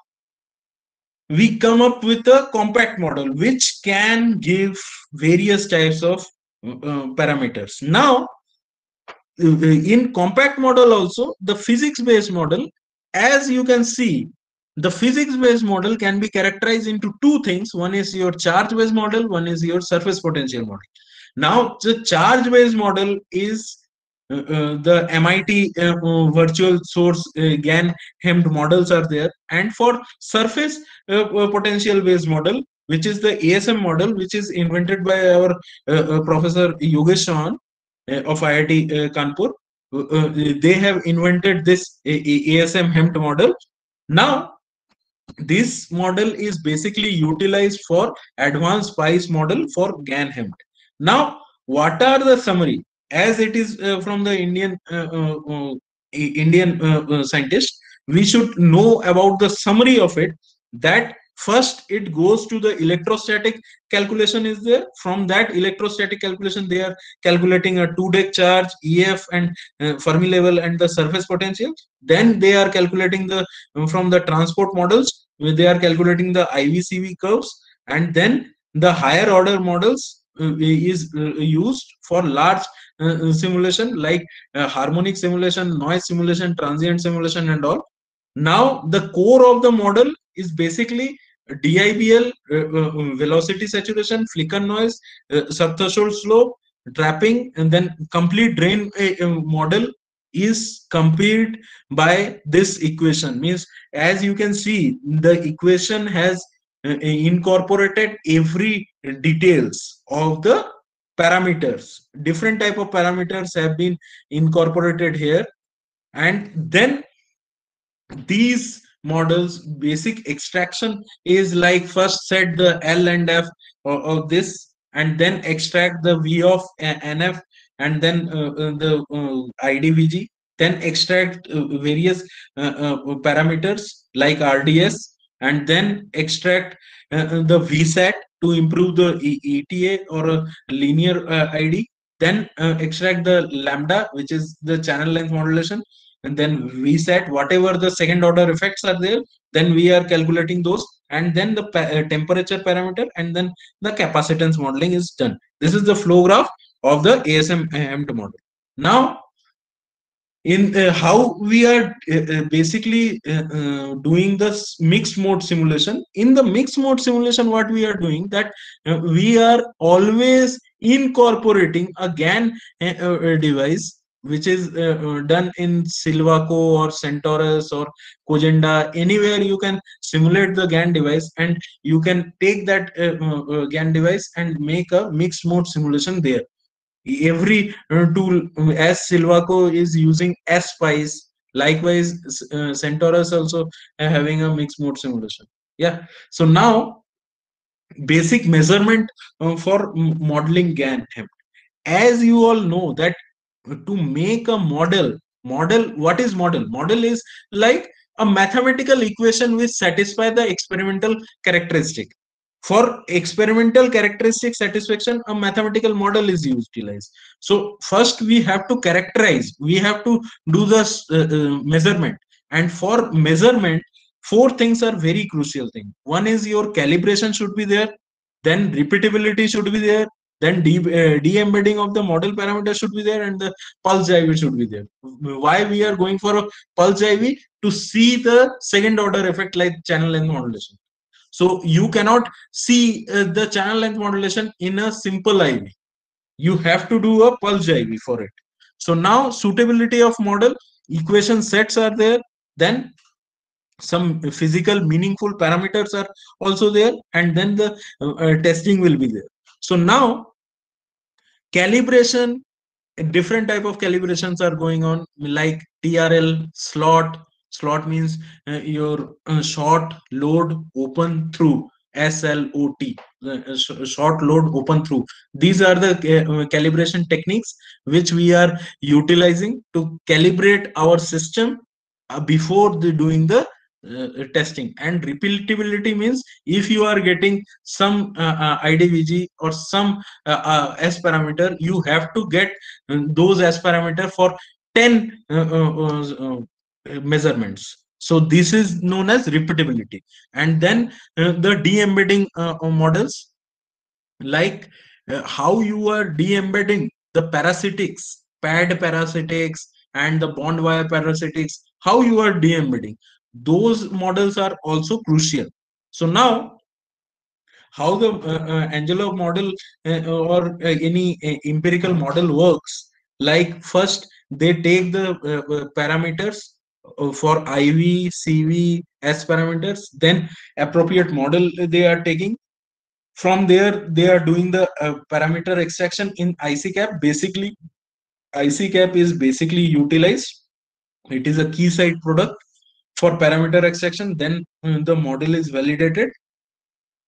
we come up with a compact model which can give various types of parameters. Now, in compact model also, the physics based model, as you can see, the physics based model can be characterized into two things. One is your charge based model, one is your surface potential model. Now, the charge based model is the MIT virtual source GAN HEMT models are there, and for surface potential based model, which is the ASM model, which is invented by our Professor Yogesh Chauhan of IIT Kanpur. They have invented this ASM HEMT model. Now, this model is basically utilized for advanced SPICE model for GAN HEMT. Now, what are the summary? As it is from the Indian scientist, we should know about the summary of it. That first it goes to the electrostatic calculation is there. From that electrostatic calculation, they are calculating a two-deck charge, EF, and Fermi level and the surface potential. Then they are calculating the from the transport models, where they are calculating the IVCV curves, and then the higher order models is used for large simulation like harmonic simulation, noise simulation, transient simulation, and all. Now the core of the model is basically DIBL, velocity saturation, flicker noise, subthreshold slope, trapping, and then complete drain model is compared by this equation. Means, as you can see, the equation has incorporated every details of the parameters. Different type of parameters have been incorporated here, and then these models basic extraction is like first set the L and F of this, and then extract the V of NF, and then the IDVG, then extract various parameters like RDS, and then extract the VSAT to improve the ETA or a linear ID, then extract the lambda, which is the channel length modulation, and then we set whatever the second order effects are there, then we are calculating those, and then the temperature parameter, and then the capacitance modeling is done. This is the flow graph of the ASM HEMT model. Now, in how we are basically doing this mixed mode simulation. In the mixed mode simulation, what we are doing, that we are always incorporating a GAN device, which is done in Silvaco or Centaurus or Cogenda. Anywhere you can simulate the GAN device, and you can take that GAN device and make a mixed mode simulation there. Every tool, as Silvaco is using SPICE, likewise Centaurus also having a mixed mode simulation. Yeah, so now basic measurement for modeling GAN. As you all know that to make a model, what is model is like a mathematical equation which satisfy the experimental characteristic. For experimental characteristic satisfaction, a mathematical model is utilized. So first we have to characterize, we have to do the measurement, and for measurement, four things are very crucial thing. One is your calibration should be there, then repeatability should be there, then de-embedding of the model parameter should be there, and the pulse IV should be there. Why we are going for a pulse IV? To see the second order effect like channel length modulation. So you cannot see the channel length modulation in a simple IV. You have to do a pulse IV for it. So now suitability of model, equation sets are there, then some physical meaningful parameters are also there, and then the testing will be there. So now calibration, different type of calibrations are going on, like TRL, slot means your short load open through, SLOT, short load open through. These are the calibration techniques which we are utilizing to calibrate our system before doing the testing. And repeatability means if you are getting some IDVG or some S parameter, you have to get those S parameter for 10 measurements. So this is known as repeatability. And then the de-embedding models, like how you are de-embedding the parasitics, pad parasitics and the bond wire parasitics, how you are de-embedding. Those models are also crucial. So now, how the Angelo model or any empirical model works, like first they take the parameters for IV, CV, S parameters, then appropriate model they are taking. From there, they are doing the parameter extraction in ICCAP. Basically, ICCAP is basically utilized. It is a Keysight product for parameter extraction. Then the model is validated.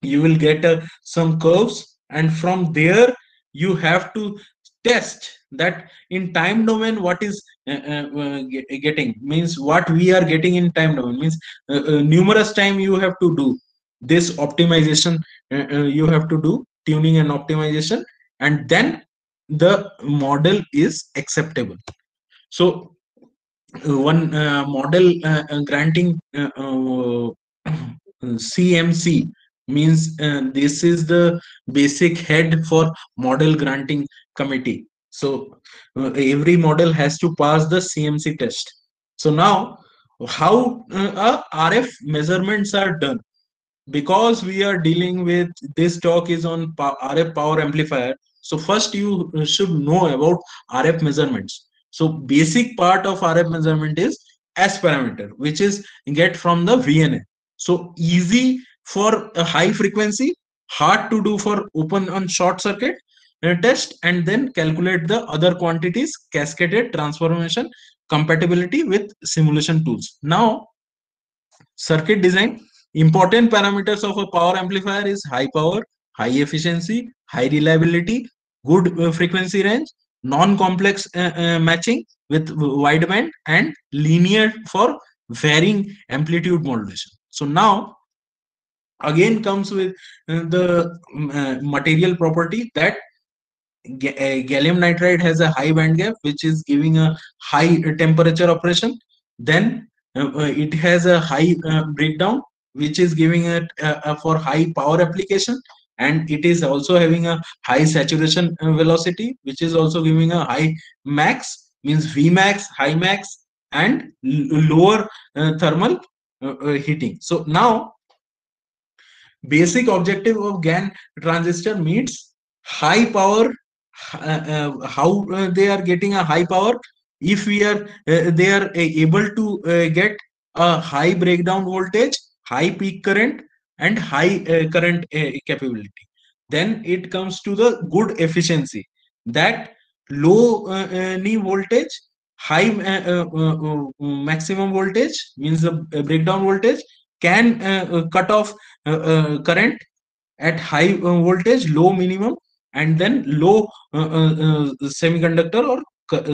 You will get some curves, and from there you have to test that in time domain what is getting, means what we are getting in time domain, means numerous time you have to do this optimization, you have to do tuning and optimization, and then the model is acceptable. So one model granting CMC means this is the basic head for model granting committee. So every model has to pass the CMC test. So now how RF measurements are done, because we are dealing with, this talk is on RF power amplifier. So first you should know about RF measurements. So basic part of RF measurement is S parameter, which is get from the VNA. So easy for a high frequency, hard to do for open and short circuit test, and then calculate the other quantities, cascaded transformation, compatibility with simulation tools. Now, circuit design. Important parameters of a power amplifier is high power, high efficiency, high reliability, good frequency range, non-complex matching with wideband, and linear for varying amplitude modulation. So now again comes with the material property that gallium nitride has a high band gap, which is giving a high temperature operation. Then it has a high breakdown, which is giving it for high power application, and it is also having a high saturation velocity, which is also giving a high max, means Vmax, high max, and lower thermal heating. So now basic objective of GaN transistor meets high power. How they are getting a high power? If we are they are able to get a high breakdown voltage, high peak current, and high current capability, then it comes to the good efficiency, that low knee voltage, high maximum voltage, means the breakdown voltage can cut off current at high voltage, low minimum, and then low semiconductor or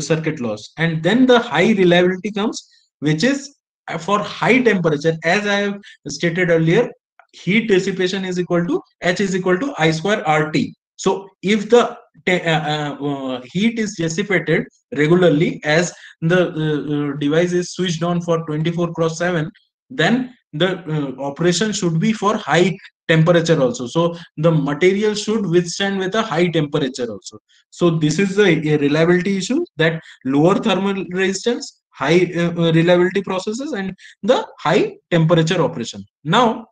circuit loss. And then the high reliability comes, which is for high temperature. As I have stated earlier, heat dissipation is equal to H is equal to I square RT. So if the heat is dissipated regularly, as the device is switched on for 24/7, then the operation should be for high temperature also. So the material should withstand with a high temperature also. So this is the reliability issue, that lower thermal resistance, high reliability processes, and the high temperature operation. Now,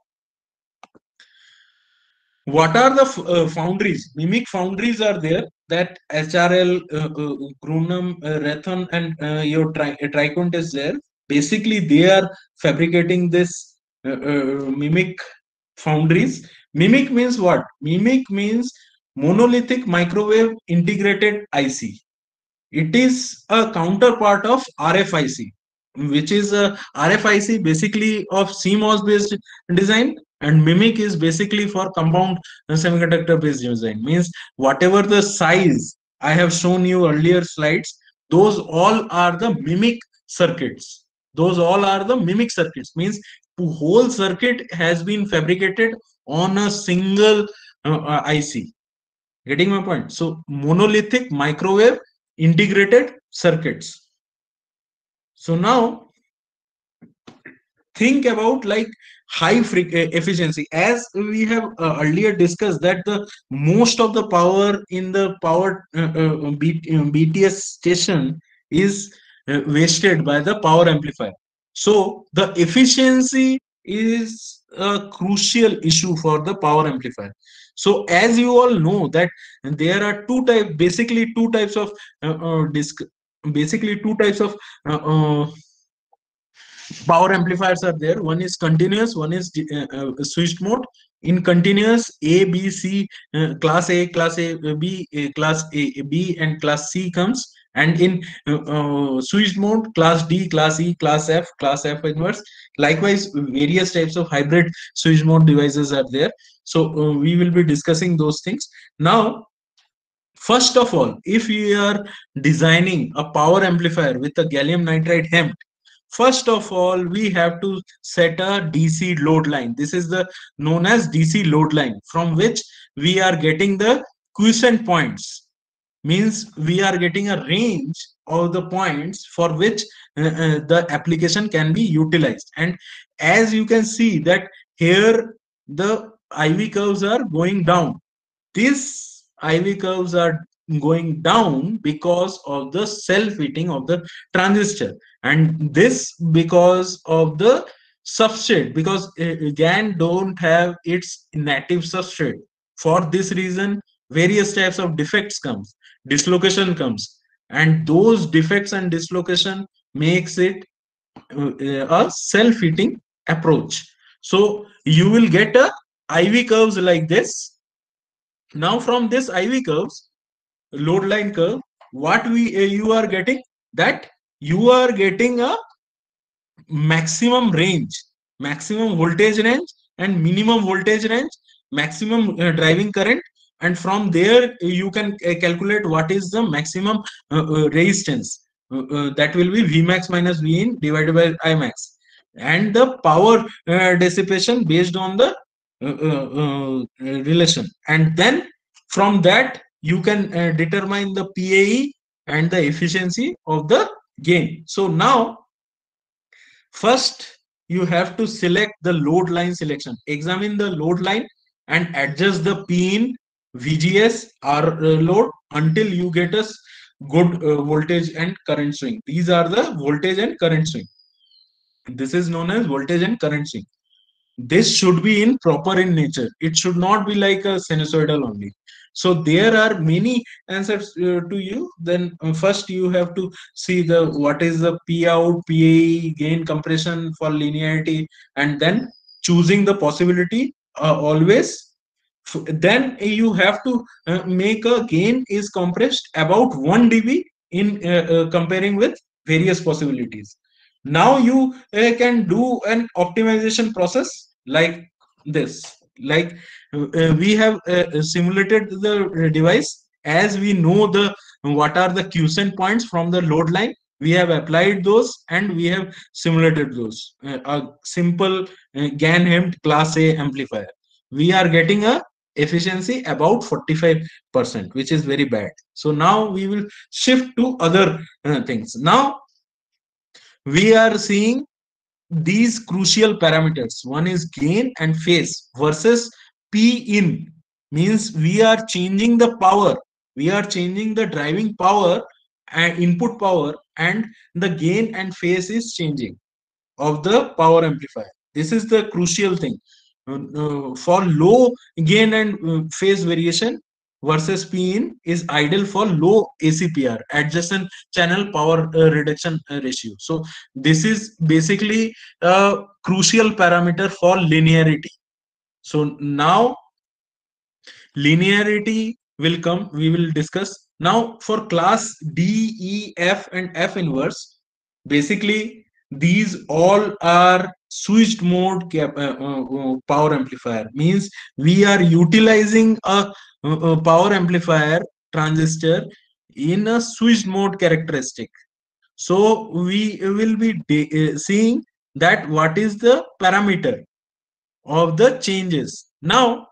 what are the foundries? Mimic foundries are there, that HRL, Grunum, Raytheon, and your Triquant is there. Basically, they are fabricating this Mimic foundries. Mimic means what? Mimic means monolithic microwave integrated IC. It is a counterpart of RFIC, which is a RFIC basically of CMOS based design, and Mimic is basically for compound semiconductor based design. Means whatever the size I have shown you earlier slides, those all are the Mimic circuits. Those all are the Mimic circuits. Means the whole circuit has been fabricated on a single IC. Getting my point? So monolithic microwave integrated circuits. So now think about like high efficiency. As we have earlier discussed, that the most of the power in the power BTS station is wasted by the power amplifier. So the efficiency is a crucial issue for the power amplifier. So as you all know that there are basically two types of power amplifiers are there. One is continuous, one is switched mode. In continuous, A, B, C, class A, class A, B, class A, B, and class C comes. And in switched mode, class D, class E, class F inverse. Likewise, various types of hybrid switched mode devices are there. So we will be discussing those things. Now, first of all, if you are designing a power amplifier with a gallium nitride HEMT, first of all, we have to set a DC load line. This is the known as DC load line, from which we are getting the quiescent points. Means we are getting a range of the points for which the application can be utilized. And as you can see that here the IV curves are going down. These IV curves are going down because of the self-heating of the transistor, and this because of the substrate, because GaN don't have its native substrate. For this reason, various types of defects comes, dislocation comes, and those defects and dislocation makes it a self-heating approach. So you will get a IV curves like this. Now from this IV curves, load line curve, what you are getting, that you are getting a maximum range, maximum voltage range and minimum voltage range, maximum driving current, and from there you can calculate what is the maximum resistance, that will be Vmax minus Vin divided by Imax, and the power dissipation based on the relation, and then from that you can determine the PAE and the efficiency of the gain. So now first, you have to select the load line selection. Examine the load line and adjust the P in VGS or load until you get a good voltage and current swing. These are the voltage and current swing. This is known as voltage and current swing. This should be in proper in nature. It should not be like a sinusoidal only. So there are many answers to you. Then first you have to see the what is the P out, PAE, gain, compression for linearity, and then choosing the possibility always. Then you have to make a gain is compressed about 1 dB in comparing with various possibilities. Now you can do an optimization process like this. Like we have simulated the device, as we know the what are the quiescent points from the load line. We have applied those and we have simulated those. A simple GaN-HEMT class A amplifier. We are getting a efficiency about 45%, which is very bad. So now we will shift to other things. Now we are seeing these crucial parameters. One is gain and phase versus P in, means we are changing the power, we are changing the driving power and input power, and the gain and phase is changing of the power amplifier. This is the crucial thing. For low gain and phase variation, versus P in is ideal for low ACPR, adjacent channel power reduction ratio. So this is basically a crucial parameter for linearity. So now linearity will come, we will discuss. Now for class D, E, F and F inverse, basically these all are switched mode power amplifier, means we are utilizing a power amplifier transistor in a switched mode characteristic. So we will be seeing that what is the parameter of the changes. Now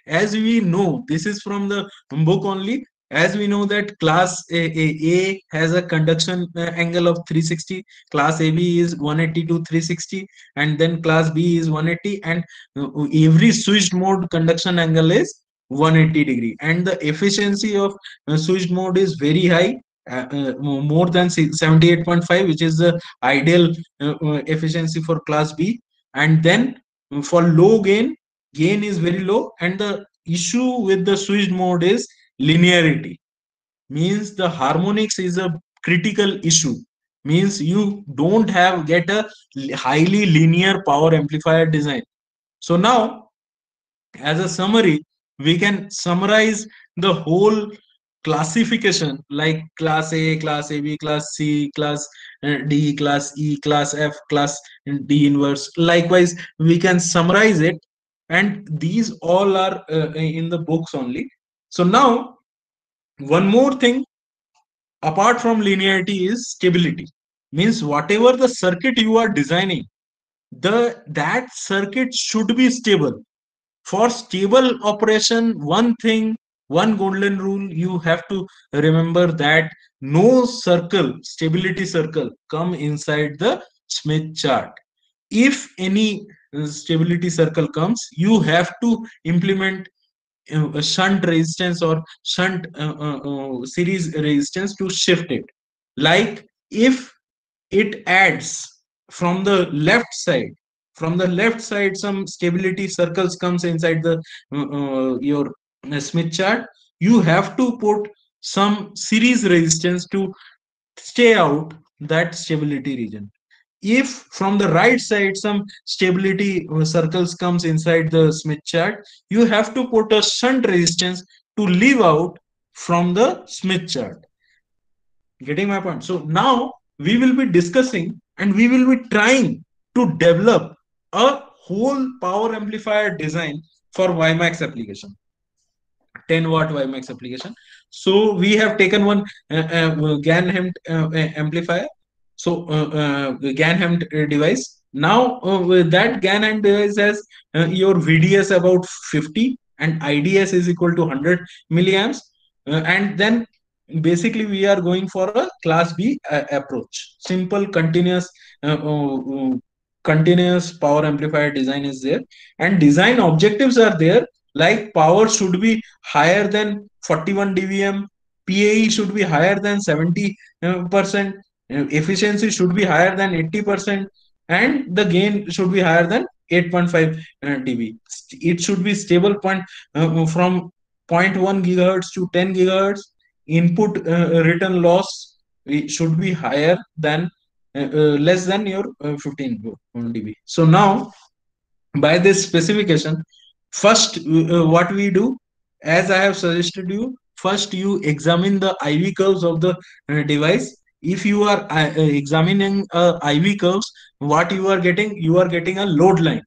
as we know, this is from the book only. As we know that class A has a conduction angle of 360, class AB is 180 to 360, and then class B is 180, and every switched mode conduction angle is 180 degree, and the efficiency of switched mode is very high, more than 78.5, which is the ideal efficiency for class B. And then for low gain, gain is very low, and the issue with the switched mode is linearity, means the harmonics is a critical issue, means you don't have get a highly linear power amplifier design. So now as a summary, we can summarize the whole classification like class A, class AB, class C, class D, class E, class F, class D inverse. Likewise we can summarize it, and these all are in the books only. So now one more thing apart from linearity is stability, means whatever the circuit you are designing, that circuit should be stable. For stable operation, one thing, one golden rule you have to remember, that no circle, stability circle, come inside the Smith chart. If any stability circle comes, you have to implement a shunt resistance or shunt series resistance to shift it. Like if it adds from the left side, some stability circles comes inside the your Smith chart, you have to put some series resistance to stay out that stability region. If from the right side some stability circles comes inside the Smith chart, you have to put a shunt resistance to leave out from the Smith chart. Getting my point? So now we will be discussing and we will be trying to develop a whole power amplifier design for WiMAX application. 10-watt WiMAX application. So we have taken one GaN-HEMT amplifier. So GaN-HEMT device. Now with that GaN-HEMT device has your VDS about 50 and IDS is equal to 100 milliamps. And then basically we are going for a class B approach. Simple continuous power amplifier design is there, and design objectives are there, like power should be higher than 41 dBm, PAE should be higher than 70%, efficiency should be higher than 80%, and the gain should be higher than 8.5 dB. It should be stable from 0.1 gigahertz to 10 gigahertz. Input return loss should be higher than less than your 15 dB. So now by this specification, first what we do, as I have suggested you, first you examine the IV curves of the device. If you are examining IV curves, what you are getting a load line.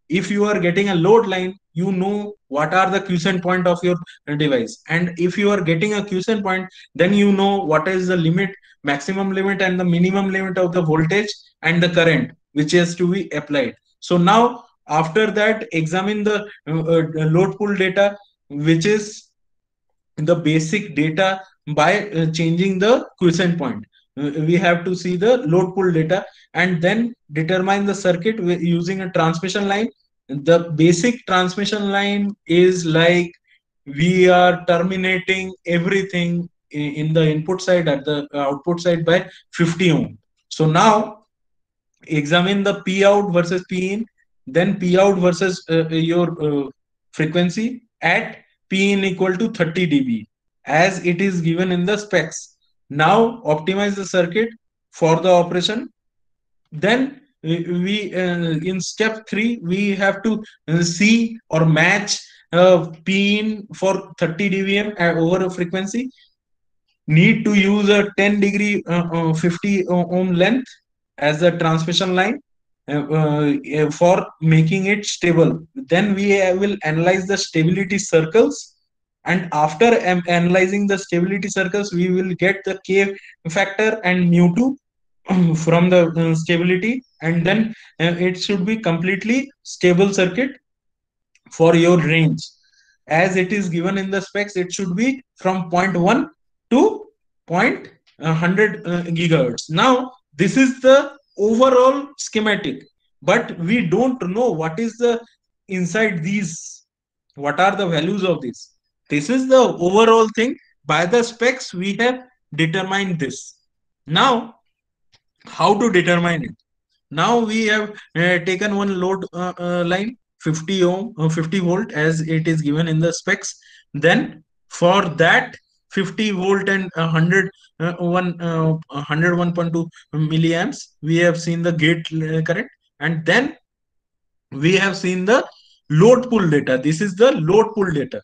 If you are getting a load line, you know what are the quiescent point of your device, and if you are getting a quiescent point, then you know what is the limit, maximum limit and the minimum limit of the voltage and the current which has to be applied. So now after that, examine the load pull data, which is the basic data by changing the quiescent point. We have to see the load pull data and then determine the circuit using a transmission line. The basic transmission line is like we are terminating everything in the input side at the output side by 50 ohm. So now examine the P out versus P in, then P out versus your frequency at P in equal to 30 dB as it is given in the specs. Now optimize the circuit for the operation. Then we in step 3 we have to see or match P in for 30 dBm over a frequency. Need to use a 10 degree 50 ohm length as a transmission line for making it stable. Then we will analyze the stability circles, and after analyzing the stability circles, we will get the K factor and mu2 from the stability, and then it should be completely stable circuit for your range. As it is given in the specs, it should be from 0.1 to 0.100 gigahertz. Now this is the overall schematic, but we don't know what is the inside these, what are the values of this. This is the overall thing. By the specs we have determined this. Now how to determine it? Now we have taken one load line 50 ohm 50 volt as it is given in the specs. Then for that 50 volt and 101.2 milliamps, we have seen the gate current, and then we have seen the load pull data. This is the load pull data.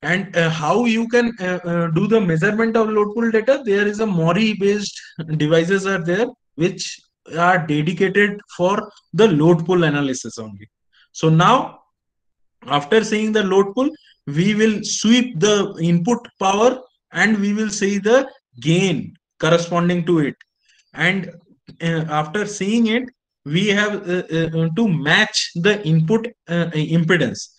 And how you can do the measurement of load pull data? There is a Mori based devices are there which are dedicated for the load pull analysis only. So now after seeing the load pull, we will sweep the input power and we will see the gain corresponding to it. And after seeing it, we have to match the input impedance.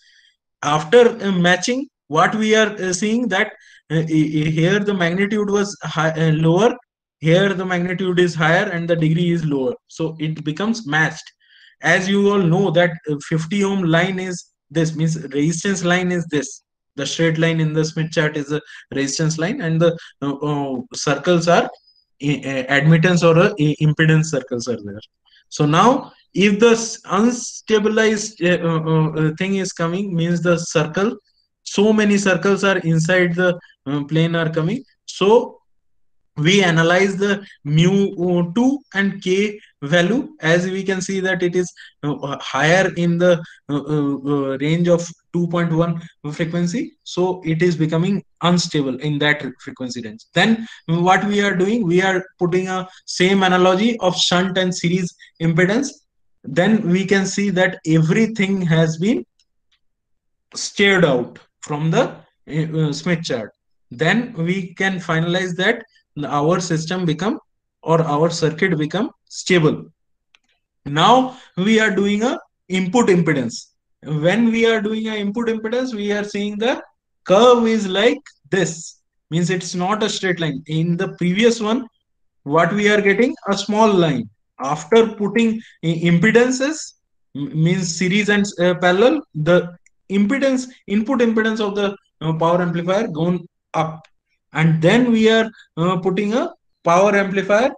After matching, what we are seeing that here the magnitude was lower, here the magnitude is higher and the degree is lower, so it becomes matched. As you all know that 50 ohm line is this, means resistance line is this, the straight line in the Smith chart is a resistance line, and the circles are admittance or impedance circles are there. So now if the unstabilized thing is coming, means the circle so many circles are inside the plane are coming. So we analyze the mu2 and k value. As we can see that it is higher in the range of 2.1 frequency, so it is becoming unstable in that frequency range. Then what we are doing, we are putting a same analogy of shunt and series impedance. Then we can see that everything has been stared out from the Smith chart. Then we can finalize that our system become, or our circuit become stable. Now we are doing a input impedance. When we are doing a input impedance, we are seeing the curve is like this, means it's not a straight line. In the previous one, what we are getting, a small line. After putting impedances, means series and parallel, the impedance, input impedance of the power amplifier gone up, and then we are putting a power amplifier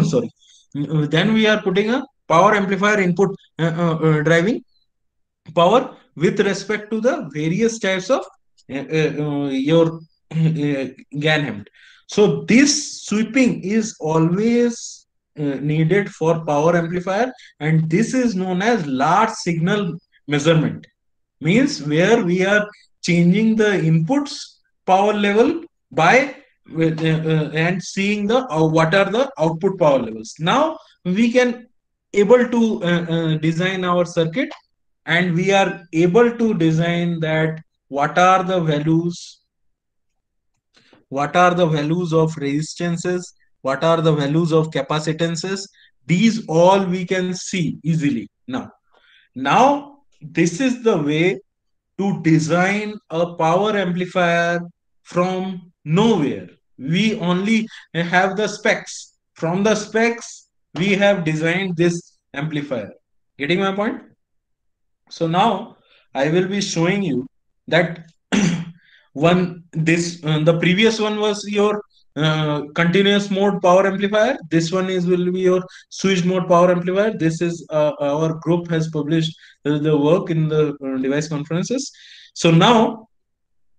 sorry. Then we are putting a power amplifier input driving power with respect to the various types of your Ganham. So this sweeping is always needed for power amplifier, and this is known as large signal measurement. Means where we are changing the inputs power level by and seeing the what are the output power levels. Now we can able to design our circuit, and we are able to design that what are the values, what are the values of resistances, what are the values of capacitances. These all we can see easily. Now this is the way to design a power amplifier from nowhere. We only have the specs. From the specs, we have designed this amplifier. Getting my point? So now I will be showing you that the previous one was your continuous mode power amplifier. This one is will be your switch mode power amplifier. This is our group has published the work in the device conferences. So now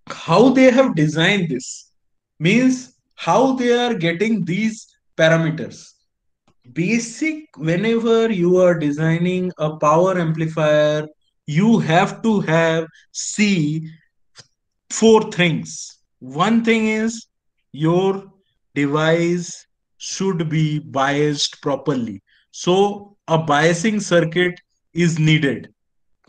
how they have designed this, means how they are getting these parameters. Basic, whenever you are designing a power amplifier, you have to have see four things. One thing is your device should be biased properly. So a biasing circuit is needed.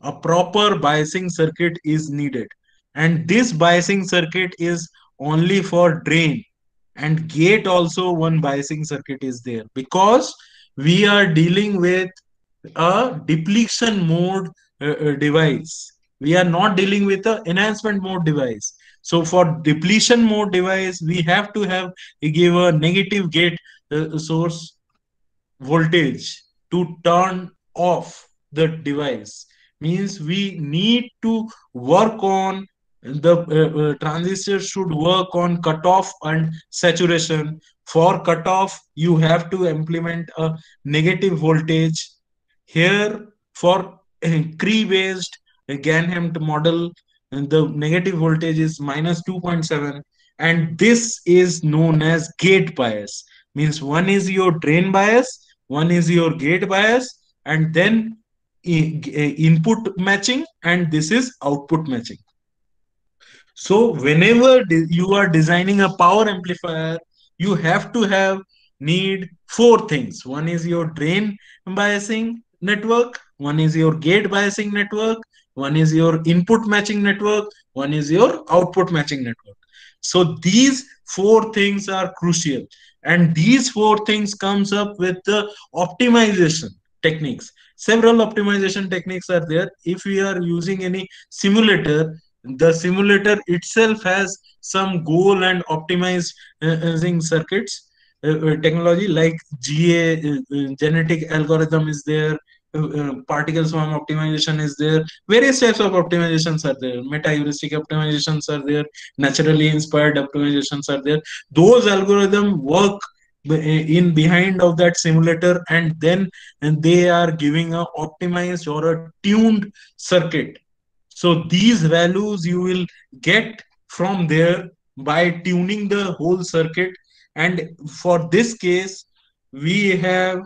A proper biasing circuit is needed. And this biasing circuit is only for drain, and gate also one biasing circuit is there, because we are dealing with a depletion mode device. We are not dealing with a enhancement mode device. So for depletion mode device, we have to have give a negative gate source voltage to turn off the device. Means we need to work on the transistor should work on cutoff and saturation. For cutoff, you have to implement a negative voltage. Here for Cree based Ganham model, the negative voltage is minus 2.7, and this is known as gate bias. Means one is your drain bias, one is your gate bias, and then input matching, and this is output matching. So whenever you are designing a power amplifier, you have to have need four things. One is your drain biasing network, one is your gate biasing network, one is your input matching network, one is your output matching network. So these four things are crucial, and these four things comes up with the optimization techniques. Several optimization techniques are there. If we are using any simulator, the simulator itself has some goal and optimizing circuits technology, like GA genetic algorithm is there, particle swarm optimization is there, various types of optimizations are there, meta heuristic optimizations are there, naturally inspired optimizations are there. Those algorithms work in behind of that simulator, and then they are giving a optimized or a tuned circuit. So these values you will get from there by tuning the whole circuit. And for this case, we have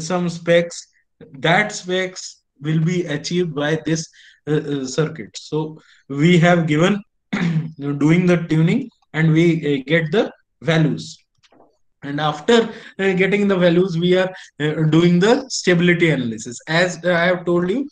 some specs. That specs will be achieved by this circuit. So we have given doing the tuning, and we get the values. And after getting the values, we are doing the stability analysis. As I have told you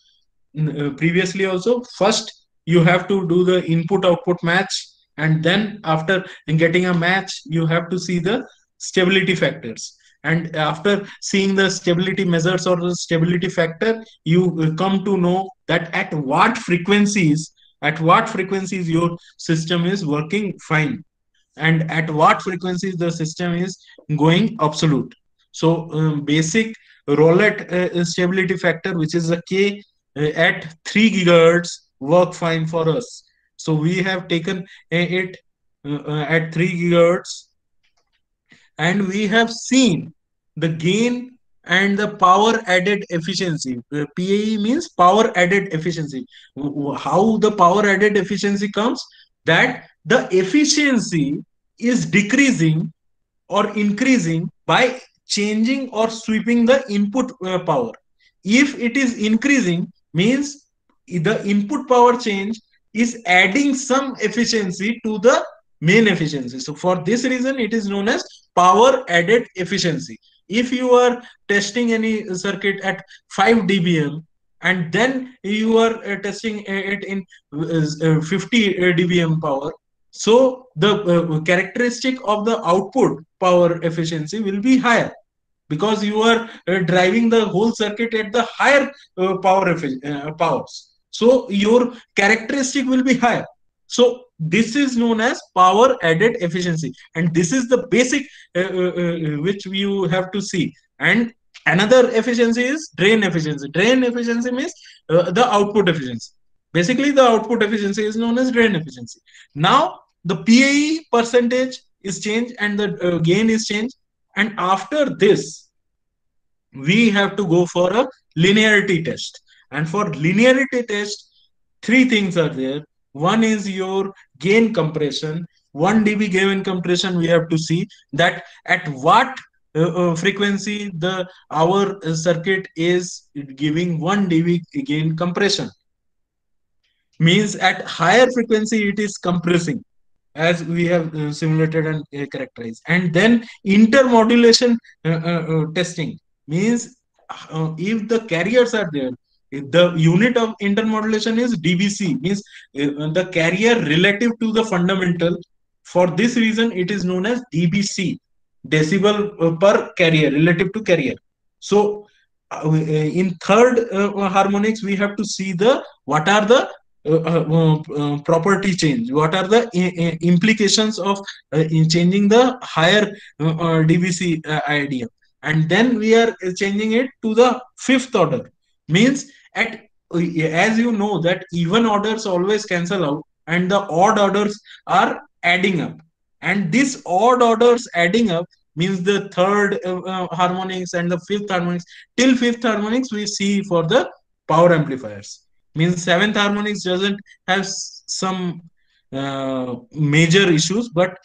previously also, first you have to do the input output match, and then after getting a match, you have to see the stability factors. And after seeing the stability measures or the stability factor, you come to know that at what frequencies your system is working fine, and at what frequencies the system is going absolute. So basic Rowlett stability factor, which is a K at 3 gigahertz, work fine for us. So we have taken it at 3 gigahertz, and we have seen the gain and the power added efficiency. PAE means power added efficiency. How the power added efficiency comes? That the efficiency is decreasing or increasing by changing or sweeping the input power. If it is increasing, means the input power change is adding some efficiency to the main efficiency. So for this reason, it is known as power added efficiency. If you are testing any circuit at 5 dBm, and then you are testing it in 50 dBm power, so the characteristic of the output power efficiency will be higher, because you are driving the whole circuit at the higher powers. So your characteristic will be higher. So this is known as power added efficiency, and this is the basic which you have to see. And another efficiency is drain efficiency. Drain efficiency means the output efficiency. Basically, the output efficiency is known as drain efficiency. Now the PAE percentage is changed, and the gain is changed. And after this, we have to go for a linearity test. And for linearity test, three things are there. One is your gain compression. 1 dB gain compression, we have to see that at what frequency our circuit is giving 1 dB gain compression. Means at higher frequency it is compressing, as we have simulated and characterized. And then intermodulation testing means if the carriers are there, if the unit of intermodulation is dBc, means the carrier relative to the fundamental. For this reason, it is known as dBc, decibel per carrier, relative to carrier. So in third harmonics, we have to see what are the property change, what are the implications of in changing the higher dBc idea. And then we are changing it to the fifth order. Means at as you know that even orders always cancel out, and the odd orders are adding up, and this odd orders adding up means the third harmonics and the fifth harmonics. Till fifth harmonics we see for the power amplifiers. Means seventh harmonics doesn't have some major issues, but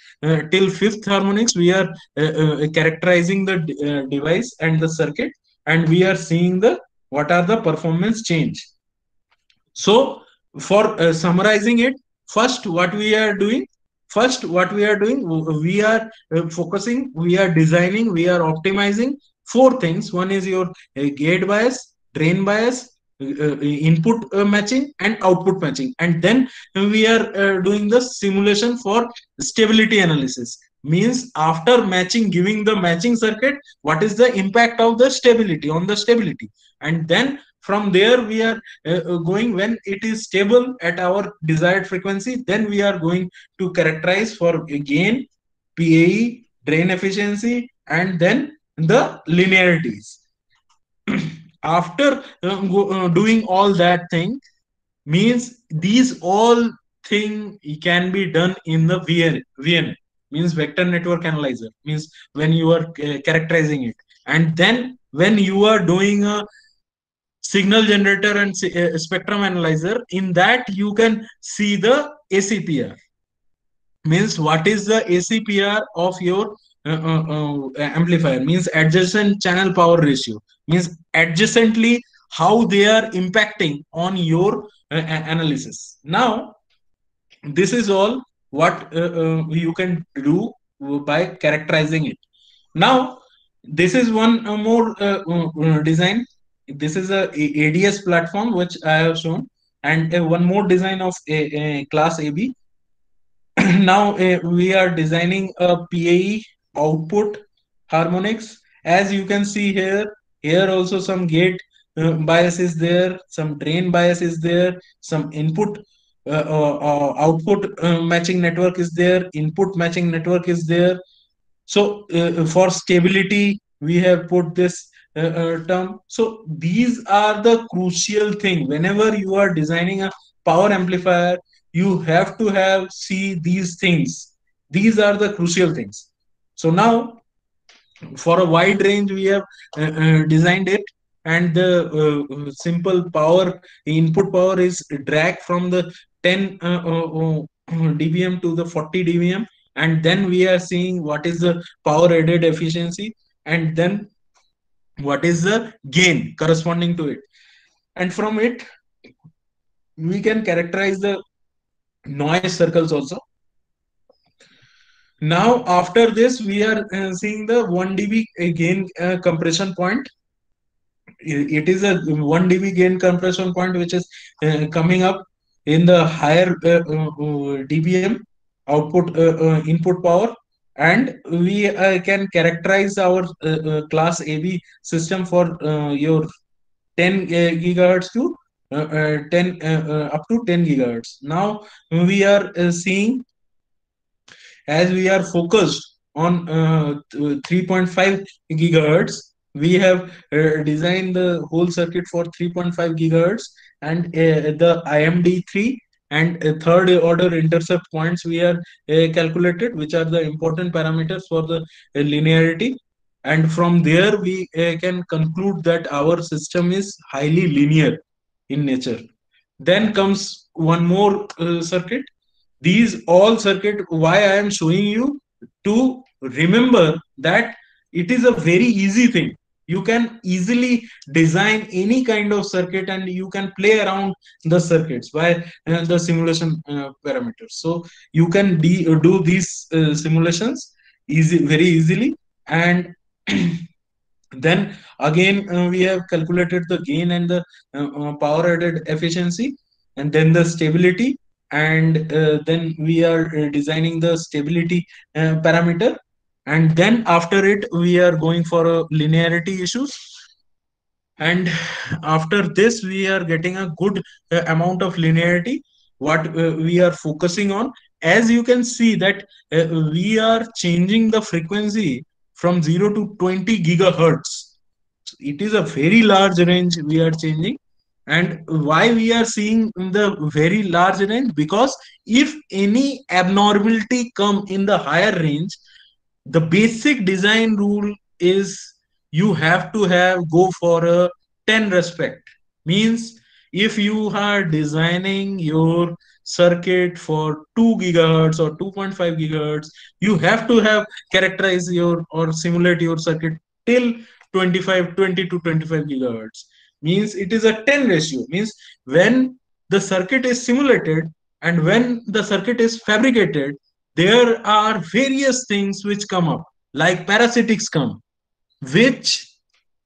till fifth harmonics we are characterizing the device and the circuit, and we are seeing what are the performance change. So for summarizing it, first what we are doing, we are focusing, we are designing, we are optimizing four things. One is your gate bias, drain bias, input matching, and output matching. And then we are doing the simulation for stability analysis. Means after matching, giving the matching circuit, what is the impact of the stability on the stability. And then from there we are going, when it is stable at our desired frequency, then we are going to characterize for gain, PAE, drain efficiency, and then the linearities. After doing all that thing, means these all thing can be done in the VNA, means vector network analyzer. Means when you are characterizing it, and then when you are doing a signal generator and spectrum analyzer. In that you can see the ACPR. Means what is the ACPR of your amplifier, means adjacent channel power ratio, means adjacently how they are impacting on your analysis. Now this is all what you can do by characterizing it. Now this is one more design. This is a ADS platform which I have shown, and one more design of a class AB. Now we are designing a PAE output harmonics. As you can see here also some gate bias is there, some drain bias is there, some input output matching network is there, input matching network is there. So for stability we have put this term. So these are the crucial thing whenever you are designing a power amplifier. You have to have see these things. These are the crucial things. So now for a wide range we have designed it, and the simple power input power is drag from the 10 dBm to the 40 dBm, and then we are seeing what is the power added efficiency, and then what is the gain corresponding to it, and from it we can characterize the noise circles also. Now after this we are seeing the 1 dB gain compression point. It is a 1 dB gain compression point which is coming up in the higher dBm output input power, and we can characterize our class AB system for your 10 gigahertz to 10 up to 10 gigahertz. Now we are seeing, as we are focused on 3.5 gigahertz, we have designed the whole circuit for 3.5 gigahertz, and the IMD3 and third order intercept points we are calculated, which are the important parameters for the linearity, and from there we can conclude that our system is highly linear in nature. Then comes one more circuit. These all circuit, why I am showing you, to remember that it is a very easy thing. You can easily design any kind of circuit and you can play around the circuits by the simulation parameters. So you can do these simulations very easily, and then again we have calculated the gain and the power added efficiency, and then the stability, and then we are designing the stability parameter, and then after it we are going for a linearity issues, and after this we are getting a good amount of linearity. What we are focusing on, as you can see that we are changing the frequency from 0 to 20 gigahertz. It is a very large range we are changing. And why we are seeing the very large range? Because if any abnormality come in the higher range, the basic design rule is you have to have go for a 10 respect. Means if you are designing your circuit for 2 gigahertz or 2.5 gigahertz, you have to have characterize your or simulate your circuit till 20 to 25 gigahertz. Means it is a 10 ratio. Means when the circuit is simulated and when the circuit is fabricated, there are various things which come up, like parasitics come, which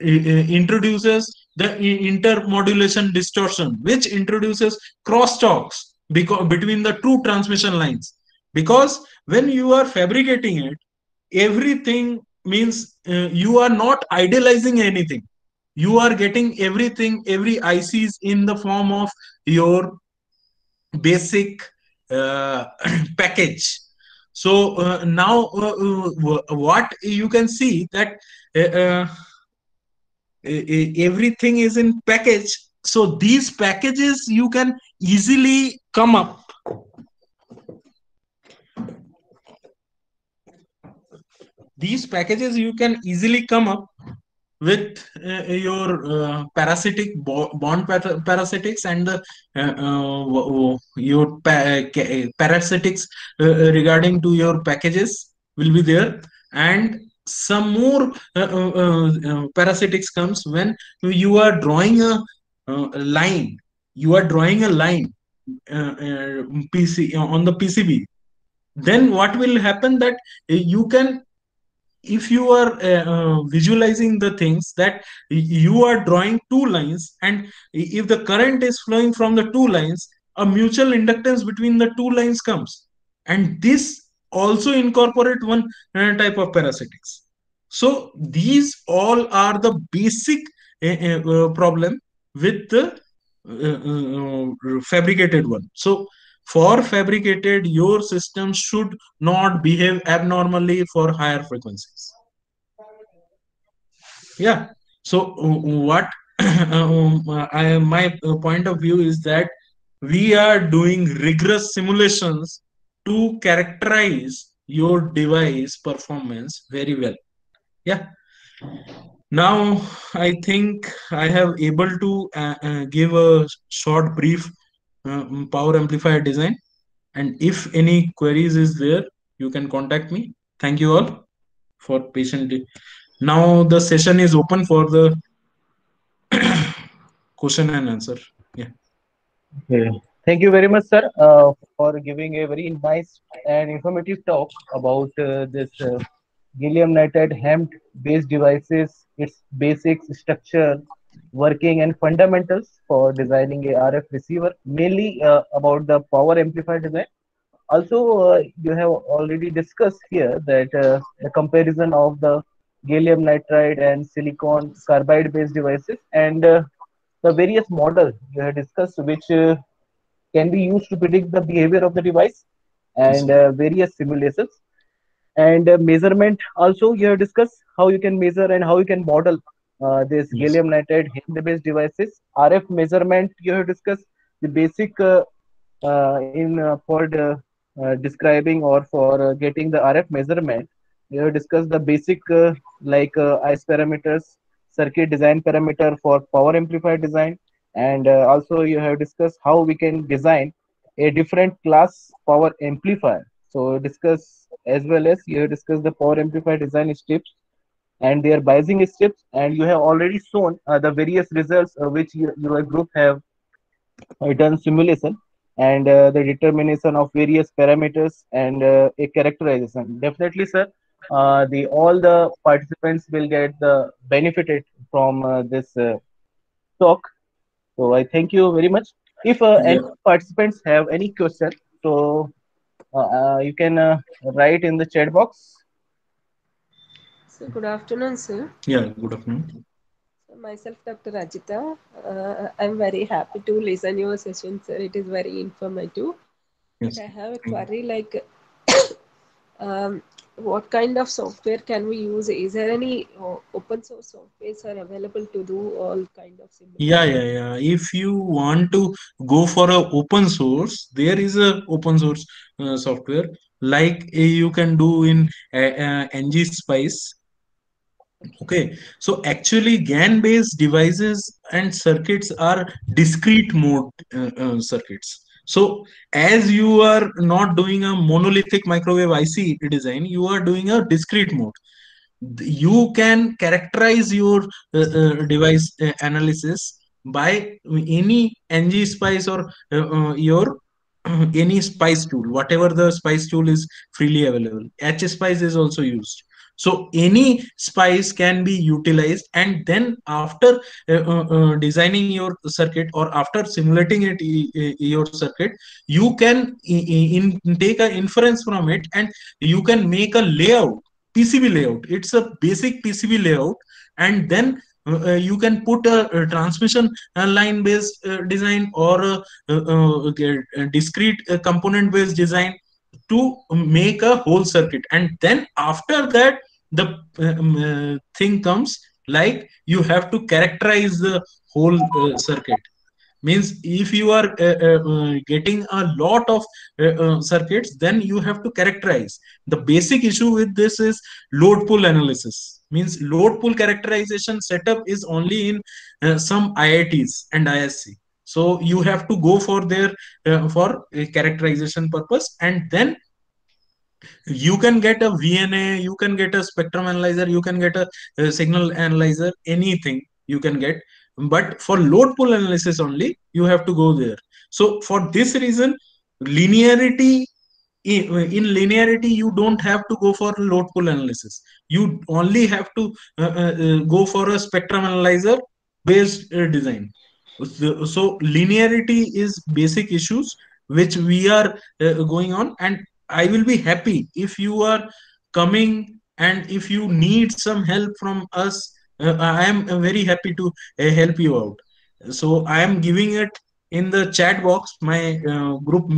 introduces the intermodulation distortion, which introduces crosstalks between the two transmission lines. Because when you are fabricating it, everything means you are not idealizing anything. You are getting everything, every ICs in the form of your basic package. So now what you can see that everything is in package. So these packages you can easily come up. These packages you can easily come up with your bond parasitics and the your parasitics regarding to your packages will be there, and some more parasitics comes when you are drawing a line. You are drawing a line PC on the PCB. Then what will happen that you can, if you are visualizing the things that you are drawing two lines, and if the current is flowing from the two lines, a mutual inductance between the two lines comes, and this also incorporate one type of parasitics. So these all are the basic problem with the fabricated one. So for fabricated, your system should not behave abnormally for higher frequencies. Yeah. So what my point of view is that we are doing rigorous simulations to characterize your device performance very well. Yeah. Now I think I have able to give a short brief power amplifier design, and if any queries is there, you can contact me. Thank you all for patiently. Now the session is open for the question and answer. Yeah. Okay. Thank you very much, sir, for giving a very nice and informative talk about this gallium nitride HEMT based devices, its basics, structure, working, and fundamentals for designing a RF receiver, mainly about the power amplifier design. Also, you have already discussed here that the comparison of the gallium nitride and silicon carbide based devices, and the various models you have discussed which can be used to predict the behavior of the device, Yes, and sir. various simulations and measurement. Also you have discussed how you can measure and how you can model this Yes. gallium nitride HEMT based devices. RF measurement you have discussed the basic in for describing or for getting the RF measurement. We have discussed the basic like ICE parameters, circuit design parameter for power amplifier design, and also you have discussed how we can design a different class power amplifier. So discuss as well as you have discussed the power amplifier design steps and their biasing steps, and you have already shown the various results which your group have done simulation, and the determination of various parameters and a characterization. Definitely, sir. The all the participants will get the benefited from this talk. So I thank you very much. If any Yeah. participants have any question, so you can write in the chat box. So good afternoon, sir. Yeah. Good afternoon. So myself, Dr. Rajita. I'm very happy to listen your session, sir. It is very informative. But Yes. I have a Thank you. query like, what kind of software can we use? Is there any open source softwares are available to do all kind of Yeah, simulation? yeah, yeah. If you want to go for a open source, there is a open source software like you can do in NG-Spice. Okay, so actually GAN-based devices and circuits are discrete mode circuits. So as you are not doing a monolithic microwave IC design, you are doing a discrete mode. You can characterize your device analysis by any NG-Spice or your any spice tool, whatever the spice tool is freely available. HSpice is also used. So any spice can be utilized, and then after designing your circuit or after simulating it your circuit, you can take an inference from it, and you can make a layout, PCB layout. It's a basic PCB layout, and then you can put a transmission line based design or a discrete component based design to make a whole circuit, and then after that the thing comes like you have to characterize the whole circuit. Means if you are getting a lot of circuits, then you have to characterize. The basic issue with this is load pull analysis. Means load pool characterization setup is only in some IITs and ISC. So you have to go for their for a characterization purpose, and then you can get a VNA, you can get a spectrum analyzer, you can get a signal analyzer, anything you can get. But for load pool analysis only, you have to go there. So for this reason, linearity in linearity, you don't have to go for load pool analysis. You only have to go for a spectrum analyzer based design. So linearity is basic issues which we are going on, and I will be happy if you are coming, and if you need some help from us, I am very happy to help you out. So I am giving it in the chat box, my group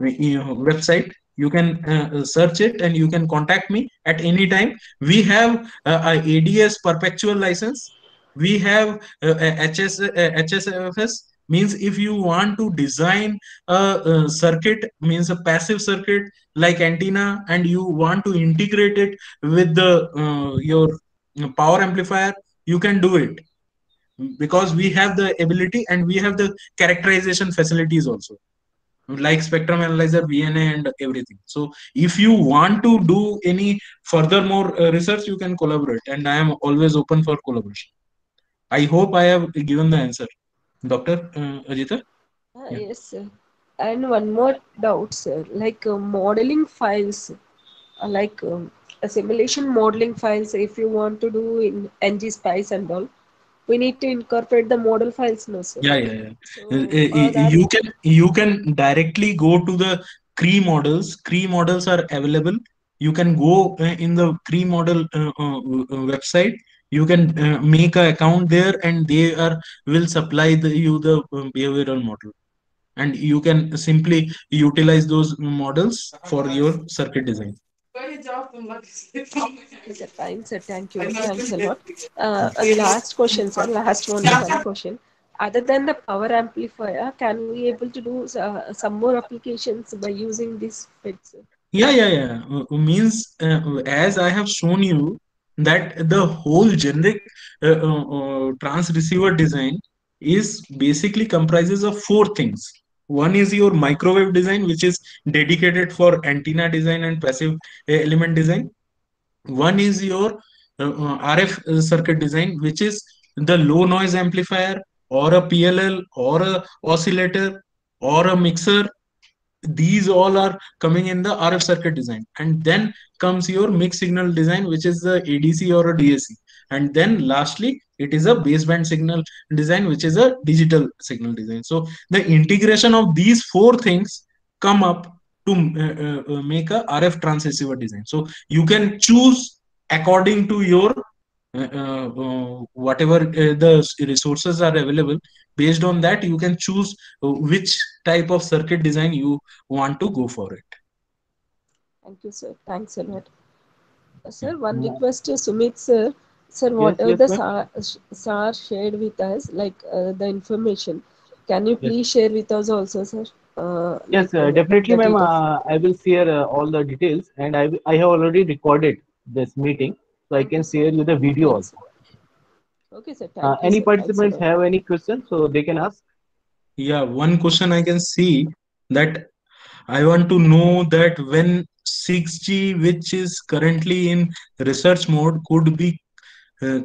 website. You can search it and you can contact me at any time. We have a ADS perpetual license. We have HSFS, means if you want to design a circuit, means a passive circuit like antenna, and you want to integrate it with the your power amplifier, you can do it, because we have the ability and we have the characterization facilities also, like spectrum analyzer, VNA, and everything. So if you want to do any furthermore research, you can collaborate, and I am always open for collaboration. I hope I have given the answer, Dr. Ajita. Yeah. Yes, sir. And one more doubt, sir. Like modeling files, a simulation modeling files, if you want to do in ngSpice and all, we need to incorporate the model files, no, sir. Yeah, yeah, yeah. So that You can directly go to the Cree models. Cree models are available. You can go in the Cree model website. You can make an account there, and they are will supply you the behavioral model, and you can simply utilize those models for your circuit design. is a fine, sir. Thank you. Thanks a lot. And last question, sir. Last one question. Other than the power amplifier, can we able to do some more applications by using this FET, sir? Yeah, yeah, yeah. Means as I have shown you that the whole generic trans receiver design is basically comprises of four things. One is your microwave design, which is dedicated for antenna design and passive element design. One is your RF circuit design, which is the low noise amplifier, or a PLL, or a oscillator, or a mixer. These all are coming in the RF circuit design. And then comes your mixed signal design, which is the ADC or a DAC. And then lastly, it is a baseband signal design, which is a digital signal design. So the integration of these four things come up to make a RF transceiver design. So you can choose according to your whatever the resources are available. Based on that, you can choose which type of circuit design you want to go for it. Thank you, sir. Thanks a lot. Sir, one Mm. request to Sumit, sir. Sir, Yes, whatever yes, the ma'am. SAR shared with us, like the information, can you Yes, please share with us also, sir? yes, definitely, The ma'am. data. I will share all the details, and I have already recorded this meeting, so I Thank you, can sir. share you the video Thanks. also. Okay, sir. Thank you, Any sir. Thanks a participants lot. have any questions, so they can ask. Yeah, one question I can see, that I want to know that when 6G, which is currently in research mode, could be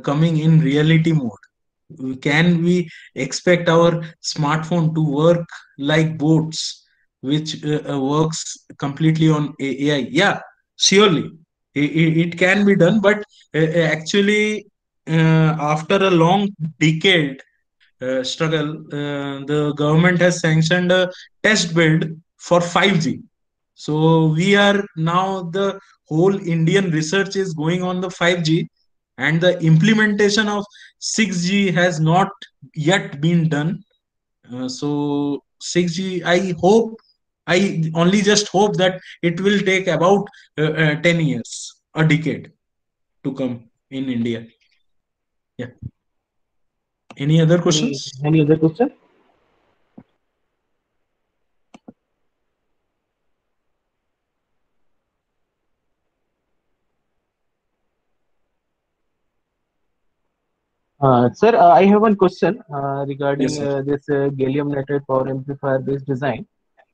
coming in reality mode. Can we expect our smartphone to work like boats, which works completely on AI? Yeah, surely it can be done, but actually, after a long decade struggle, the government has sanctioned a test bed for 5G. So we are now, the whole Indian research is going on the 5G, and the implementation of 6G has not yet been done. So 6G, I only just hope that it will take about 10 years, a decade to come in India. Yeah. Any other questions? Any other question? Sir, I have one question regarding Yes, sir. this gallium nitride power amplifier based design.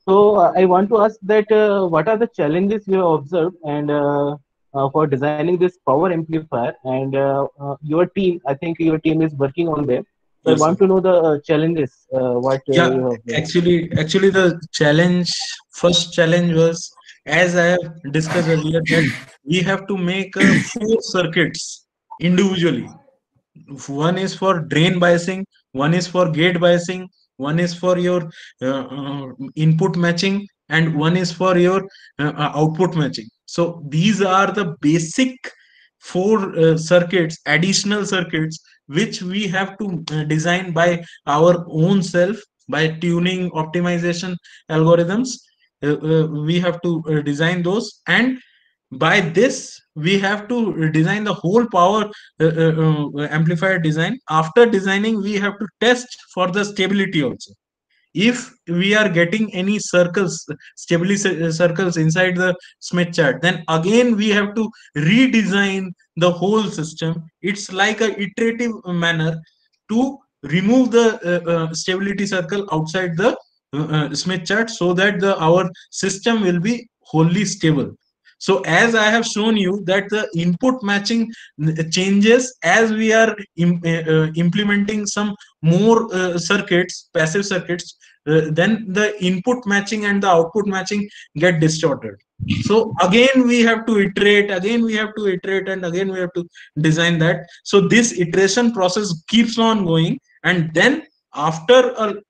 So I want to ask that what are the challenges you have observed and for designing this power amplifier, and your team, I think your team is working on them. So I Yes, sir. want to know the challenges what Yeah, you have observed. actually, the first challenge was, as I have discussed earlier, that we have to make four circuits individually. One is for drain biasing, one is for gate biasing, one is for your input matching, and one is for your output matching. So these are the basic four additional circuits, which we have to design by our own self, by tuning optimization algorithms. We have to design those, and by this we have to design the whole power amplifier design. After designing, we have to test for the stability also. If we are getting any stability circles inside the Smith chart, then again we have to redesign the whole system. It's like a iterative manner to remove the stability circle outside the Smith chart, so that our system will be wholly stable. So as I have shown you that the input matching changes as we are implementing some more passive circuits, then the input matching and the output matching get distorted. So again we have to iterate, and again we have to design that. So this iteration process keeps on going, and then after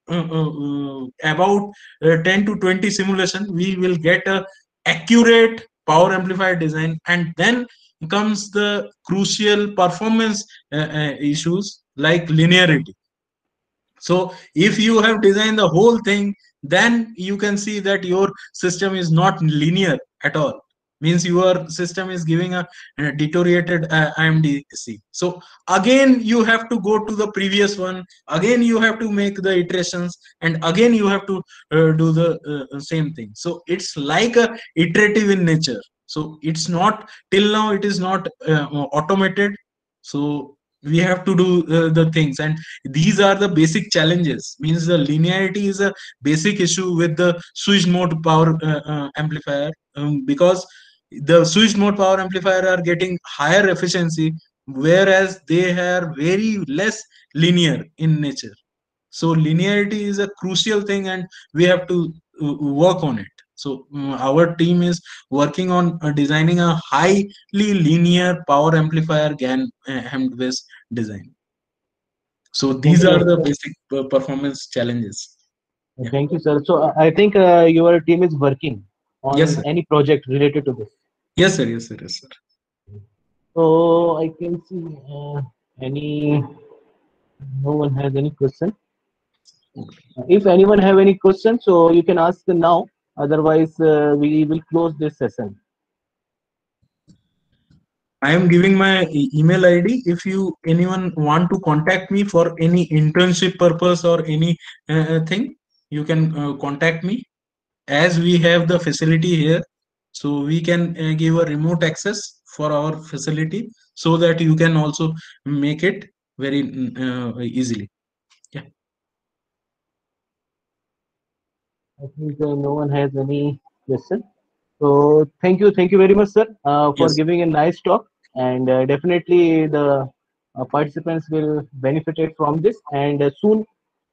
about 10 to 20 simulation, we will get a accurate power amplifier design, and then comes the crucial performance issues like linearity. So if you have designed the whole thing, then you can see that your system is not linear at all. Means your system is giving a deteriorated IMDC. So again, you have to go to the previous one. Again, you have to make the iterations, and again you have to do the same thing. So it's like a iterative in nature. So it's not, till now it is not automated. So we have to do the things, and these are the basic challenges. Means the linearity is a basic issue with the switched mode power amplifier, because the switched mode power amplifier are getting higher efficiency, whereas they are very less linear in nature. So linearity is a crucial thing, and we have to work on it. So our team is working on designing a highly linear power amplifier GAN HEMT based design. So these are Okay, the basic performance challenges. Yeah. thank you, sir. So I think your team is working Yes, on sir. any project related to this. Yes, sir. Yes, sir. Yes, sir. So I can see any no one has any question. If anyone have any questions, so you can ask now. Otherwise, we will close this session. I am giving my email ID. If anyone want to contact me for any internship purpose or any thing, you can contact me. As we have the facility here, so we can give a remote access for our facility, so that you can also make it very easily. Yeah. I think no one has any question. So thank you very much, sir, for Yes. giving a nice talk. And definitely the participants will benefit from this. And soon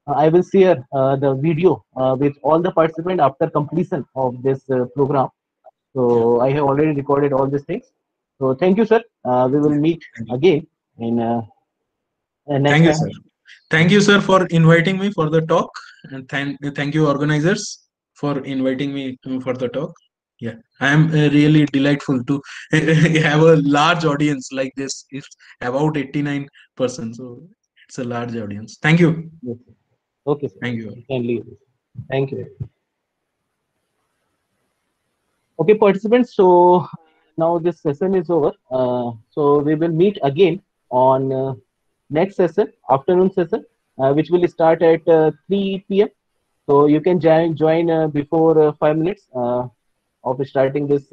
I will share the video with all the participants after completion of this program. Yeah. So I have already recorded all these things. So thank you, sir. We will meet Thank you. again in next Thank you, time. sir. Thank you, sir, for inviting me for the talk, and thank you, organizers, for inviting me for the talk. Yeah, I am really delightful to have a large audience like this. It's about 89%, so it's a large audience. Thank you. Yes, sir. Okay, sir. Thank you. You can leave. Thank you. Okay, participants. So now this session is over. So we will meet again on next session, afternoon session, which will start at 3 p.m. So you can join before 5 minutes of starting this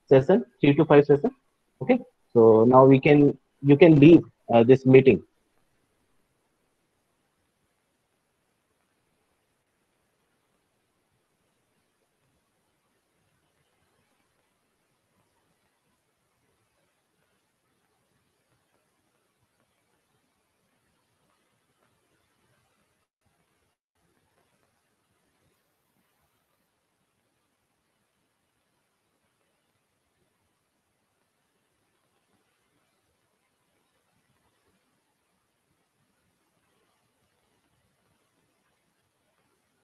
session, 3 to 5 session. Okay. So now you can leave this meeting.